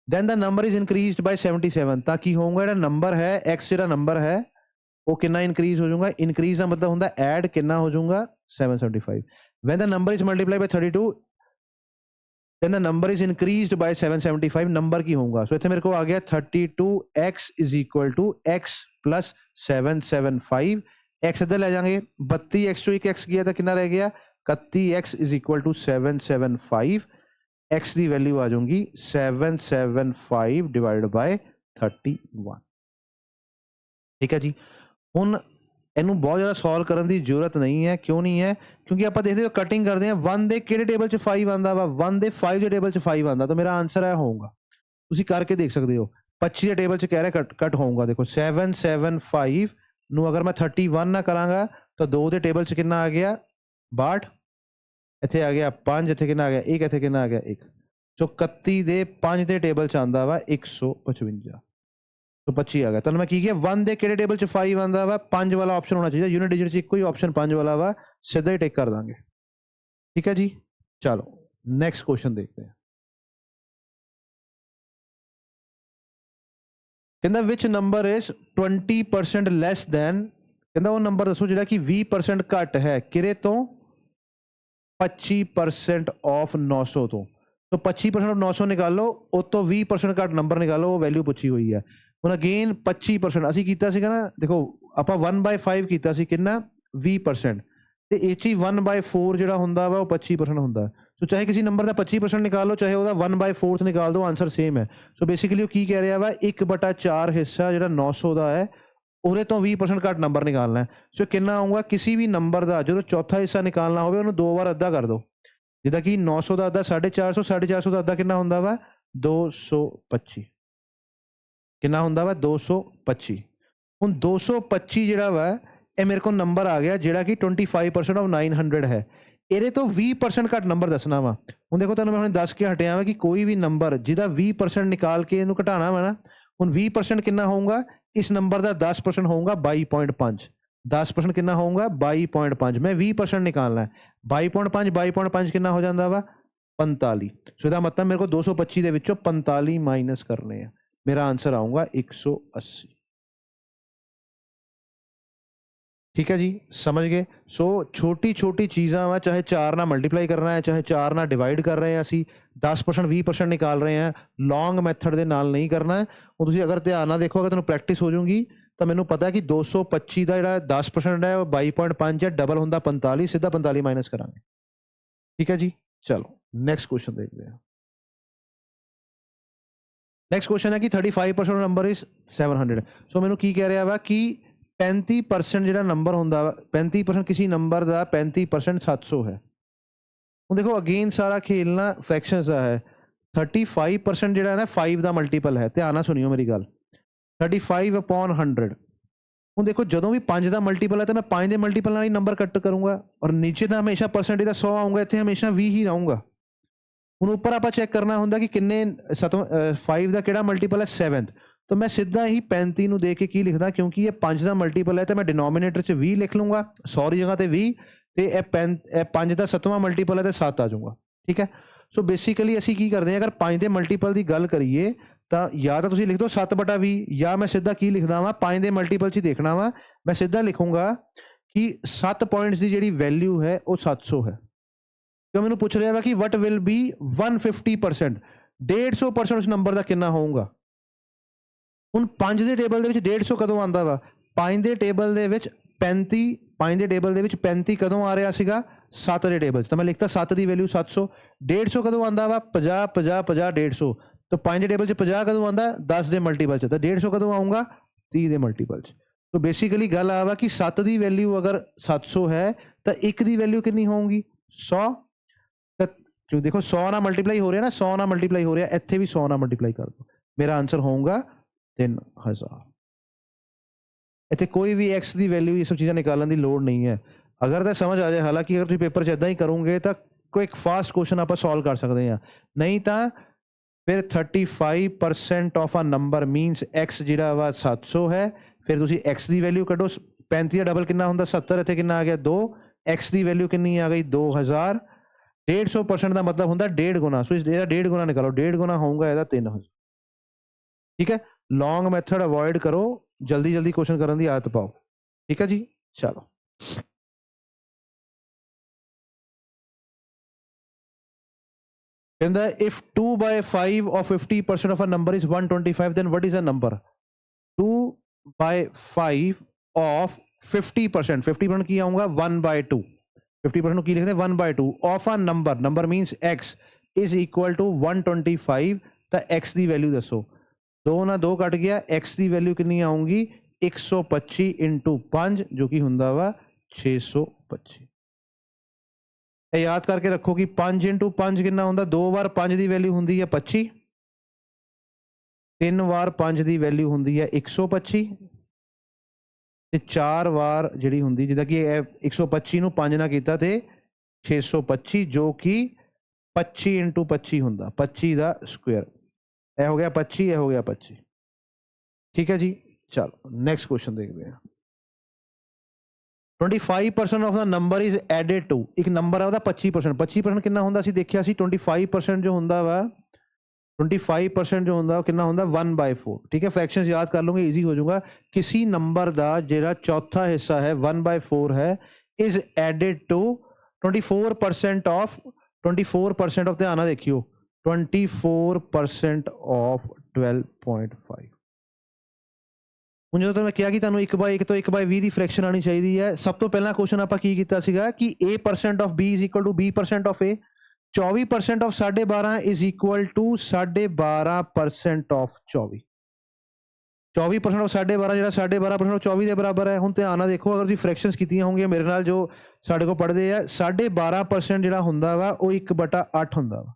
then the number is increased by 77, ताकि होगा ਜਿਹੜਾ नंबर है x, ਜਿਹੜਾ नंबर है वो कितना इंक्रीज हो जाऊंगा, इंक्रीज का मतलब होता है ऐड कितना हो जाऊंगा 775। when the number is multiplied by 32, then the number is increased by 775, number की होगा। सो इतने मेरे को आ गया 32x is equal to x plus 775, x इधर ले जाएंगे, 32x to 1x किया था कितना रह गया 31x is equal to 775, x की वैल्यू आ जाऊंगी 775 डिवाइड बाय 31। ठीक है जी, ਹੁਣ ਇਹਨੂੰ ਬਹੁਤ ਜ਼ਿਆਦਾ ਸੋਲਵ ਕਰਨ ਦੀ ਜ਼ਰੂਰਤ ਨਹੀਂ ਹੈ। ਕਿਉਂ ਨਹੀਂ ਹੈ? ਕਿਉਂਕਿ ਆਪਾਂ ਦੇਖਦੇ ਹਾਂ ਕਟਿੰਗ ਕਰਦੇ ਹਾਂ, 1 ਦੇ ਕਿਹੜੇ ਟੇਬਲ 'ਚ 5 ਆਉਂਦਾ ਵਾ, 1 ਦੇ 5 ਦੇ ਟੇਬਲ 'ਚ 5 ਆਉਂਦਾ, ਤਾਂ ਮੇਰਾ ਆਂਸਰ ਇਹ ਹੋਊਗਾ। ਤੁਸੀਂ ਕਰਕੇ ਦੇਖ ਸਕਦੇ ਹੋ, 25 ਦੇ ਟੇਬਲ 'ਚ ਕਹਿ ਰਿਹਾ ਕੱਟ ਹੋਊਗਾ। ਦੇਖੋ 775 ਨੂੰ ਅਗਰ ਮੈਂ 31 ਨਾ ਕਰਾਂਗਾ ਤਾਂ 2 ਦੇ ਟੇਬਲ 'ਚ ਕਿੰਨਾ ਆ ਗਿਆ 62, ਇੱਥੇ ਆ ਗਿਆ 5, ਇੱਥੇ ਕਿੰਨਾ ਆ ਗਿਆ 1, ਇੱਥੇ ਕਿੰਨਾ ਆ ਗਿਆ 1, ਸੋ 31 ਦੇ 5 ਦੇ ਟੇਬਲ 'ਚ ਆਉਂਦਾ ਵਾ 155, तो 25 आ गया। तो मैं की गया 1 ਦੇ ਕਿਹੜੇ ਟੇਬਲ 'ਚ 5 ਆਂਦਾ ਵਾ, 5 ਵਾਲਾ ਆਪਸ਼ਨ ਹੋਣਾ ਚਾਹੀਦਾ, यूनिट डिजिट 'ਚ ਇੱਕੋ ਹੀ ਆਪਸ਼ਨ 5 ਵਾਲਾ ਵਾ, ਸਿੱਧਾ ਹੀ ਟਿਕ ਕਰ ਦਾਂਗੇ। ठीक है जी, चलो नेक्स्ट क्वेश्चन देखते हैं। कहता which number is 20% less than, कहता वो नंबर दसो ਜਿਹੜਾ ਕਿ 20% ਘੱਟ ਹੈ ਕਿਹਦੇ ਤੋਂ, 25% ਆਫ 900 ਤੋਂ। तो 25% ਆਫ 900 ਨਿਕਾਲੋ, ਉਹ ਤੋਂ 20% ਘੱਟ ਨੰਬਰ ਨਿਕਾਲੋ, ਉਹ ਵੈਲਿਊ ਪੁੱਛੀ ਹੋਈ ਹੈ। ਹੁਣ ਅਗੇਨ 25% ਅਸੀਂ ਕੀਤਾ ਸੀਗਾ ਨਾ, ਦੇਖੋ ਆਪਾਂ 1/5 ਕੀਤਾ ਸੀ ਕਿੰਨਾ 20%, ਤੇ ਇਹ 'ਚ 1/4 ਜਿਹੜਾ ਹੁੰਦਾ ਵਾ ਉਹ 25% ਹੁੰਦਾ। ਸੋ ਚਾਹੇ ਕਿਸੇ ਨੰਬਰ ਦਾ 25% ਨਿਕਾਲੋ, ਚਾਹੇ ਉਹਦਾ 1/4 ਨਿਕਾਲ ਦਿਓ, ਆਂਸਰ ਸੇਮ ਹੈ। ਸੋ ਬੇਸਿਕਲੀ ਉਹ ਕੀ ਕਹਿ ਰਿਹਾ ਵਾ, 1/4 ਹਿੱਸਾ ਜਿਹੜਾ 900 ਦਾ ਹੈ ਉਹਦੇ ਤੋਂ 20% ਘੱਟ ਨੰਬਰ ਨਿਕਾਲਣਾ ਹੈ। ਸੋ ਕਿੰਨਾ ਆਊਗਾ, ਕਿਸੇ ਵੀ ਨੰਬਰ ਦਾ ਜਦੋਂ ਚੌਥਾ ਹਿੱਸਾ ਨਿਕਾਲਣਾ ਹੋਵੇ ਉਹਨੂੰ 2 ਵਾਰ ਅੱਧਾ ਕਰ ਦਿਓ। ਜਿੱਦਾਂ ਕਿ 900 ਦਾ ਅੱਧਾ 450, 450 ਦਾ ਅੱਧਾ ਕਿੰਨਾ ਹੁੰਦਾ ਵਾ 225, ਕਿੰਨਾ ਹੁੰਦਾ ਵਾ 225। ਹੁਣ 225 ਜਿਹੜਾ ਵਾ ਇਹ ਮੇਰੇ ਕੋਲ ਨੰਬਰ ਆ ਗਿਆ ਜਿਹੜਾ ਕਿ 25% ਆਫ 900 ਹੈ, ਇਹਦੇ ਤੋਂ 20% ਘੱਟ ਨੰਬਰ ਦੱਸਣਾ ਵਾ। ਹੁਣ ਦੇਖੋ ਤੁਹਾਨੂੰ ਮੈਂ ਹੁਣ ਦੱਸ ਕੇ ਹਟਿਆ ਵਾ ਕਿ ਕੋਈ ਵੀ ਨੰਬਰ ਜਿਹਦਾ 20% ਨਿਕਾਲ ਕੇ ਇਹਨੂੰ ਘਟਾਉਣਾ ਵਾ ਨਾ, ਹੁਣ 20% ਕਿੰਨਾ ਹੋਊਗਾ, ਇਸ ਨੰਬਰ ਦਾ 10% ਹੋਊਗਾ 22.5, 10% ਕਿੰਨਾ ਹੋਊਗਾ 22.5, ਮੈਂ 20% ਨਿਕਾਲਣਾ ਹੈ, 22.5 22.5 ਕਿੰਨਾ ਹੋ ਜਾਂਦਾ ਵਾ 45। ਸੋ ਇਹਦਾ ਮਤਲਬ ਮੇਰੇ ਕੋਲ 225 ਦੇ ਵਿੱਚੋਂ 45 ਮਾਈਨਸ ਕਰਨੇ ਆ, मेरा आंसर आऊंगा 180। ठीक है जी, समझ गए। सो छोटी छोटी चीज़ां वा, चाहे 4 ਨਾਲ ਮਲਟੀਪਲਾਈ ਕਰਨਾ ਹੈ, ਚਾहे 4 ਨਾਲ ਡਿਵਾਈਡ ਕਰ ਰਹੇ ਹਾਂ ਅਸੀਂ, 10% 20% ਨਿਕਾਲ ਰਹੇ ਹਾਂ, ਲੌਂਗ ਮੈਥਡ ਦੇ ਨਾਲ ਨਹੀਂ ਕਰਨਾ ਹੈ। ਹੁਣ ਤੁਸੀਂ ਅਗਰ ਧਿਆਨ ਨਾਲ ਦੇਖੋ, ਅਗਰ ਤੁਹਾਨੂੰ ਪ੍ਰੈਕਟਿਸ ਹੋ ਜਾਊਗੀ ਤਾਂ ਮੈਨੂੰ ਪਤਾ ਕਿ 225 ਦਾ ਜਿਹੜਾ 10% ਹੈ ਉਹ 22.5 ਹੈ, ਡਬਲ ਹੁੰਦਾ 45, ਸਿੱਧਾ 45 ਮਾਈਨਸ ਕਰਾਂਗੇ। ਠੀਕ ਹੈ ਜੀ, ਚਲੋ ਨੈਕਸਟ ਕੁਐਸਚਨ ਦੇਖਦੇ ਹਾਂ। ਨੈਕਸਟ ਕੁਐਸਚਨ ਹੈ ਕਿ 35% ਨੰਬਰ ਇਜ਼ 700। ਸੋ ਮੈਨੂੰ ਕੀ ਕਹਿ ਰਿਹਾ ਵਾ ਕਿ 35% ਜਿਹੜਾ ਨੰਬਰ ਹੁੰਦਾ ਵਾ, 35% ਕਿਸੇ ਨੰਬਰ ਦਾ 35% 700 ਹੈ। ਹੁਣ ਦੇਖੋ ਅਗੇਨ ਸਾਰਾ ਖੇਲਣਾ ਫ੍ਰੈਕਸ਼ਨਸ ਦਾ ਹੈ। 35% ਜਿਹੜਾ ਹੈ ਨਾ 5 ਦਾ ਮਲਟੀਪਲ ਹੈ, ਧਿਆਨ ਨਾਲ ਸੁਣਿਓ ਮੇਰੀ ਗੱਲ। 35/100। ਹੁਣ ਦੇਖੋ ਜਦੋਂ ਵੀ 5 ਦਾ ਮਲਟੀਪਲ ਹੈ ਤਾਂ ਮੈਂ 5 ਦੇ ਮਲਟੀਪਲ ਨਾਲ ਹੀ ਨੰਬਰ ਕੱਟ ਕਰੂੰਗਾ, ਔਰ ਨੀਚੇ ਤਾਂ ਹਮੇਸ਼ਾ ਪਰਸੈਂਟੇਜ ਦਾ 100 ਆਊਂਗਾ, ਇੱਥੇ ਹਮੇਸ਼ਾ 20 ਹੀ ਰਹੂੰਗਾ। ਹੁਣ ਉੱਪਰ ਆਪਾਂ ਚੈੱਕ ਕਰਨਾ ਹੁੰਦਾ ਕਿ ਕਿੰਨੇ 5 ਦਾ ਕਿਹੜਾ ਮਲਟੀਪਲ ਹੈ 7th, ਤਾਂ ਮੈਂ ਸਿੱਧਾ ਹੀ 35 ਨੂੰ ਦੇਖ ਕੇ ਕੀ ਲਿਖਦਾ, ਕਿਉਂਕਿ ਇਹ 5 ਦਾ ਮਲਟੀਪਲ ਹੈ ਤਾਂ ਮੈਂ ਡਿਨੋਮੀਨੇਟਰ 'ਚ 20 ਲਿਖ ਲੂੰਗਾ, 100 ਦੀ ਜਗ੍ਹਾ ਤੇ 20, ਤੇ ਇਹ 5 ਦਾ 7ਵਾਂ ਮਲਟੀਪਲ ਹੈ ਤੇ 7 ਆ ਜਾਊਗਾ। ਠੀਕ ਹੈ, ਸੋ ਬੇਸਿਕਲੀ ਅਸੀਂ ਕੀ ਕਰਦੇ ਹਾਂ, ਅਗਰ 5 ਦੇ ਮਲਟੀਪਲ ਦੀ ਗੱਲ ਕਰੀਏ ਤਾਂ ਜਾਂ ਤਾਂ ਤੁਸੀਂ ਲਿਖ ਦਿਓ 7/20, ਜਾਂ ਮੈਂ ਸਿੱਧਾ ਕੀ ਲਿਖਦਾ ਵਾਂ, 5 ਦੇ ਮਲਟੀਪਲ 'ਚ ਹੀ ਦੇਖਣਾ ਵਾ, ਮੈਂ ਸਿੱਧਾ ਲਿਖੂੰਗਾ ਕਿ 7 ਪੁਆਇੰਟਸ ਦੀ ਜਿਹੜੀ ਵੈਲਿਊ ਹੈ ਉਹ 700 ਹੈ। ਕਿਉਂ ਮੈਨੂੰ ਪੁੱਛ ਰਿਹਾ ਵਾ ਕਿ ਵਟ ਵਿਲ ਬੀ 150%, 150% ਉਸ ਨੰਬਰ ਦਾ ਕਿੰਨਾ ਹੋਊਗਾ। ਹੁਣ 5 ਦੇ ਟੇਬਲ ਦੇ ਵਿੱਚ 150 ਕਦੋਂ ਆਉਂਦਾ ਵਾ, 5 ਦੇ ਟੇਬਲ ਦੇ ਵਿੱਚ 35, 5 ਦੇ ਟੇਬਲ ਦੇ ਵਿੱਚ 35 ਕਦੋਂ ਆ ਰਿਹਾ ਸੀਗਾ 7 ਦੇ ਟੇਬਲ 'ਚ, ਤਾਂ ਮੈਂ ਲਿਖਤਾ 7 ਦੀ ਵੈਲਿਊ 700। 150 ਕਦੋਂ ਆਉਂਦਾ ਵਾ 50, 50, 50, 150, ਤਾਂ 5 ਦੇ ਟੇਬਲ 'ਚ 50 ਕਦੋਂ ਆਉਂਦਾ 10 ਦੇ ਮਲਟੀਪਲ 'ਚ, ਤਾਂ 150 ਕਦੋਂ ਆਊਗਾ 30 ਦੇ ਮਲਟੀਪਲ 'ਚ। ਤਾਂ ਬੇਸਿਕਲੀ ਗੱਲ ਆ ਵਾ ਕਿ 7 ਦੀ ਵੈਲਿਊ ਅਗਰ 700 ਹੈ ਤਾਂ 1 ਦੀ ਵੈਲਿਊ ਕਿੰਨੀ ਹੋਊਗੀ 100। ਤਾਂ ਕਿਉਂ ਦੇਖੋ 100 ਨਾਲ ਮਲਟੀਪਲਾਈ ਹੋ ਰਿਹਾ ਨਾ, 100 ਨਾਲ ਮਲਟੀਪਲਾਈ ਹੋ ਰਿਹਾ, ਇੱਥੇ ਵੀ 100 ਨਾਲ ਮਲਟੀਪਲਾਈ ਕਰ ਦਿਓ, ਮੇਰਾ ਆਨਸਰ ਹੋਊਗਾ 3000। ਇੱਥੇ ਕੋਈ ਵੀ ਐਕਸ ਦੀ ਵੈਲਿਊ ਇਹ ਸਭ ਚੀਜ਼ਾਂ ਨਿਕਾਲਣ ਦੀ ਲੋੜ ਨਹੀਂ ਹੈ। ਅਗਰ ਤਾਂ ਸਮਝ ਆ ਜਾਏ, ਹਾਲਾਂਕਿ ਅਗਰ ਤੁਸੀਂ ਪੇਪਰ 'ਚ ਇੱਦਾਂ ਹੀ ਕਰੋਗੇ ਤਾਂ ਕੋਈ ਇੱਕ ਫਾਸਟ ਕੁਐਸਚਨ ਆਪਾਂ ਸੋਲਵ ਕਰ ਸਕਦੇ ਹਾਂ, ਨਹੀਂ ਤਾਂ ਫਿਰ 35% of a number minus X ਜਿਹੜਾ ਵਾ 700 ਹੈ। ਫਿਰ ਤੁਸੀਂ ਐਕਸ ਦੀ ਵੈਲਿਊ ਕੱਢੋ, 35 ਦਾ ਡਬਲ ਕਿੰਨਾ ਹੁੰਦਾ 70, ਇੱਥੇ ਕਿੰਨਾ ਆ ਗਿਆ 2, ਐਕਸ ਦੀ ਵੈਲਿਊ ਕਿੰਨੀ ਆ ਗਈ 2000। 150% ਦਾ ਮਤਲਬ ਹੁੰਦਾ 1.5 ਗੁਣਾ, ਸੋ ਇਹਦਾ 1.5 ਗੁਣਾ ਨਿਕਾਲੋ, 1.5 ਗੁਣਾ ਹੋਊਗਾ ਇਹਦਾ 3000। ਠੀਕ ਹੈ, ਲੌਂਗ ਮੈਥਡ ਅਵੋਇਡ ਕਰੋ, ਜਲਦੀ ਜਲਦੀ ਕੁਐਸਚਨ ਕਰਨ ਦੀ ਆਦਤ ਪਾਓ। ਠੀਕ ਹੈ ਜੀ, ਚਲੋ ਕਹਿੰਦਾ if 2/5 of 50% of a number is 125, then what is a number? 2/5 of 50%, 50% ਕੀ ਆਊਗਾ 1/2, 50% ਨੂੰ ਕੀ ਲਿਖਦੇ 1/2 of a number means x is equal to 125, ਤਾਂ x ਦੀ ਵੈਲਿਊ ਦੱਸੋ। 2 ਨਾਲ 2 ਕੱਟ ਗਿਆ, x ਦੀ ਵੈਲਿਊ ਕਿੰਨੀ ਆਊਗੀ 125 × 5 ਜੋ ਕਿ ਹੁੰਦਾ ਵਾ 625। ਇਹ ਯਾਦ ਕਰਕੇ ਰੱਖੋ ਕਿ 5 × 5 ਕਿੰਨਾ ਹੁੰਦਾ, 2 ਵਾਰ 5 ਦੀ ਵੈਲਿਊ ਹੁੰਦੀ ਹੈ 25, 3 ਵਾਰ 5 ਦੀ ਵੈਲਿਊ ਹੁੰਦੀ ਹੈ 125, ਤੇ 4 ਵਾਰ ਜਿਹੜੀ ਹੁੰਦੀ, ਜਿੱਦਾਂ ਕਿ ਇਹ 125 ਨੂੰ 5 ਨਾਲ ਕੀਤਾ ਤੇ 625 ਜੋ ਕਿ 25 × 25 ਹੁੰਦਾ, 25 ਦਾ ਸਕੁਅਰ। ਇਹ ਹੋ ਗਿਆ 25, ਇਹ ਹੋ ਗਿਆ 25। ਠੀਕ ਹੈ ਜੀ, ਚਲੋ ਨੈਕਸਟ ਕੁਐਸਚਨ ਦੇਖਦੇ ਹਾਂ। 25% ਆਫ ਦਾ ਨੰਬਰ ਇਜ਼ ਐਡਡ ਟੂ, ਇੱਕ ਨੰਬਰ ਆ ਉਹਦਾ 25%, 25% ਕਿੰਨਾ ਹੁੰਦਾ ਸੀ ਦੇਖਿਆ ਸੀ, 25% ਜੋ ਹੁੰਦਾ ਵਾ 25% ਜੋ ਹੁੰਦਾ ਉਹ ਕਿੰਨਾ ਹੁੰਦਾ 1/4। ਠੀਕ ਹੈ, ਫ੍ਰੈਕਸ਼ਨਸ ਯਾਦ ਕਰ ਲਓਗੇ, ਈਜ਼ੀ ਹੋ ਜਾਊਗਾ। ਕਿਸੇ ਨੰਬਰ ਦਾ ਜਿਹੜਾ ਚੌਥਾ ਹਿੱਸਾ ਹੈ 1/4 ਹੈ, is added to 24% of 24% of, ਧਿਆਨ ਨਾਲ ਦੇਖਿਓ 24% ਆਫ 12.5। ਹੁਣ ਜਦੋਂ ਤੁਹਾਨੂੰ ਮੈਂ ਕਿਹਾ ਕਿ ਤੁਹਾਨੂੰ 1/1 ਤੋਂ 1/20 ਦੀ ਫ੍ਰੈਕਸ਼ਨ ਆਉਣੀ ਚਾਹੀਦੀ ਹੈ, ਸਭ ਤੋਂ ਪਹਿਲਾਂ ਕੁਐਸਚਨ ਆਪਾਂ ਕੀ ਕੀਤਾ ਸੀਗਾ ਕਿ a% of b is equal to b% of a। 24% of 12.5 is equal to 12.5% of 24। 24% of 12.5 ਜਿਹੜਾ 12.5% ਆਫ 24 ਦੇ ਬਰਾਬਰ ਹੈ। ਹੁਣ ਧਿਆਨ ਨਾਲ ਦੇਖੋ, ਅਗਰ ਤੁਸੀਂ ਫ੍ਰੈਕਸ਼ਨਸ ਕੀਤੀਆਂ ਹੋਣਗੀਆਂ ਮੇਰੇ ਨਾਲ, ਜੋ ਸਾਡੇ ਕੋਲ ਪੜ੍ਹਦੇ ਆ, 12.5% ਜਿਹੜਾ ਹੁੰਦਾ ਵਾ ਉਹ 1/8 ਹੁੰਦਾ ਵਾ।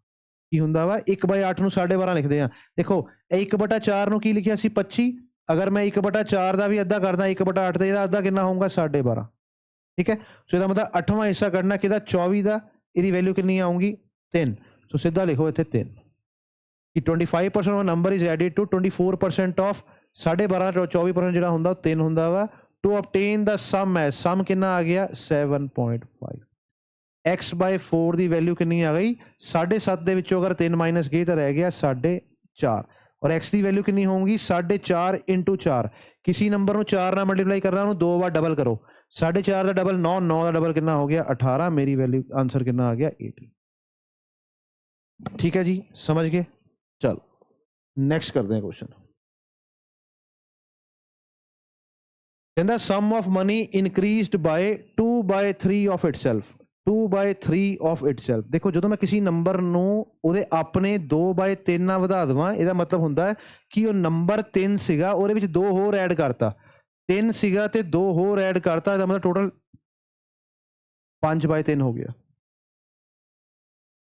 ਕੀ ਹੁੰਦਾ ਵਾ 1/8 ਨੂੰ 12.5 ਲਿਖਦੇ ਆ। ਦੇਖੋ ਇਹ 1/4 ਨੂੰ ਕੀ ਲਿਖਿਆ ਸੀ 25, ਅਗਰ ਮੈਂ 1/4 ਦਾ ਵੀ ਅੱਧਾ ਕਰਦਾ 1/8 ਦਾ, ਇਹਦਾ ਅੱਧਾ ਕਿੰਨਾ ਹੋਊਗਾ 12.5। ਠੀਕ ਹੈ, ਸੋ ਇਹਦਾ ਮਤਲਬ 8ਵਾਂ ਹਿੱਸਾ ਕੱਢਣਾ ਕਿਹਦਾ 24 ਦਾ, ਇਹਦੀ ਵੈਲਿਊ ਕਿੰਨੀ ਆਊਗੀ 3। ਸੋ ਸਿੱਧਾ ਲਿਖੋ ਇੱਥੇ 3 ਕਿ 25% of number is added to 24% of 12.5, 24% ਜਿਹੜਾ ਹੁੰਦਾ ਉਹ 3 ਹੁੰਦਾ ਵਾ। ਟੂ ਆਬਟੇਨ ਦਾ ਸਮ ਹੈ, ਸਮ ਕਿੰਨਾ ਆ ਗਿਆ 7.5। x/4 ਦੀ ਵੈਲਿਊ ਕਿੰਨੀ ਆ ਗਈ 7.5 ਦੇ ਵਿੱਚੋਂ ਅਗਰ 3 ਮਾਈਨਸ ਗਏ ਤਾਂ ਰਹਿ ਗਿਆ 4.5, ਔਰ x ਦੀ ਵੈਲਿਊ ਕਿੰਨੀ ਹੋਊਗੀ 4.5 × 4। ਕਿਸੇ ਨੰਬਰ ਨੂੰ 4 ਨਾਲ ਮਲਟੀਪਲਾਈ ਕਰਨਾ, ਉਹਨੂੰ 2 ਵਾਰ ਡਬਲ ਕਰੋ, 4.5 का डबल 9, 9 का डबल कितना हो गया 18, मेरी वैल्यू आंसर कितना आ गया 80। ठीक है जी, समझ गए। चलो नेक्स्ट करते हैं क्वेश्चन। कहता sum of money increased by 2/3 of itself. 2/3 of itself. देखो जो मैं किसी नंबर ਨੂੰ ਉਹਦੇ ਆਪਣੇ 2/3 ਨਾਲ ਵਧਾ ਦਵਾਂ, ਇਹਦਾ ਮਤਲਬ ਹੁੰਦਾ ਹੈ ਕਿ ਉਹ ਨੰਬਰ 3 ਸੀਗਾ, ਉਹਦੇ ਵਿੱਚ 2 ਹੋਰ ਐਡ ਕਰਤਾ। 3 ਸੀਗਾ ਤੇ 2 ਹੋਰ ਐਡ ਕਰਤਾ, ਇਹਦਾ ਮਤਲਬ ਟੋਟਲ 5/3 ਹੋ ਗਿਆ।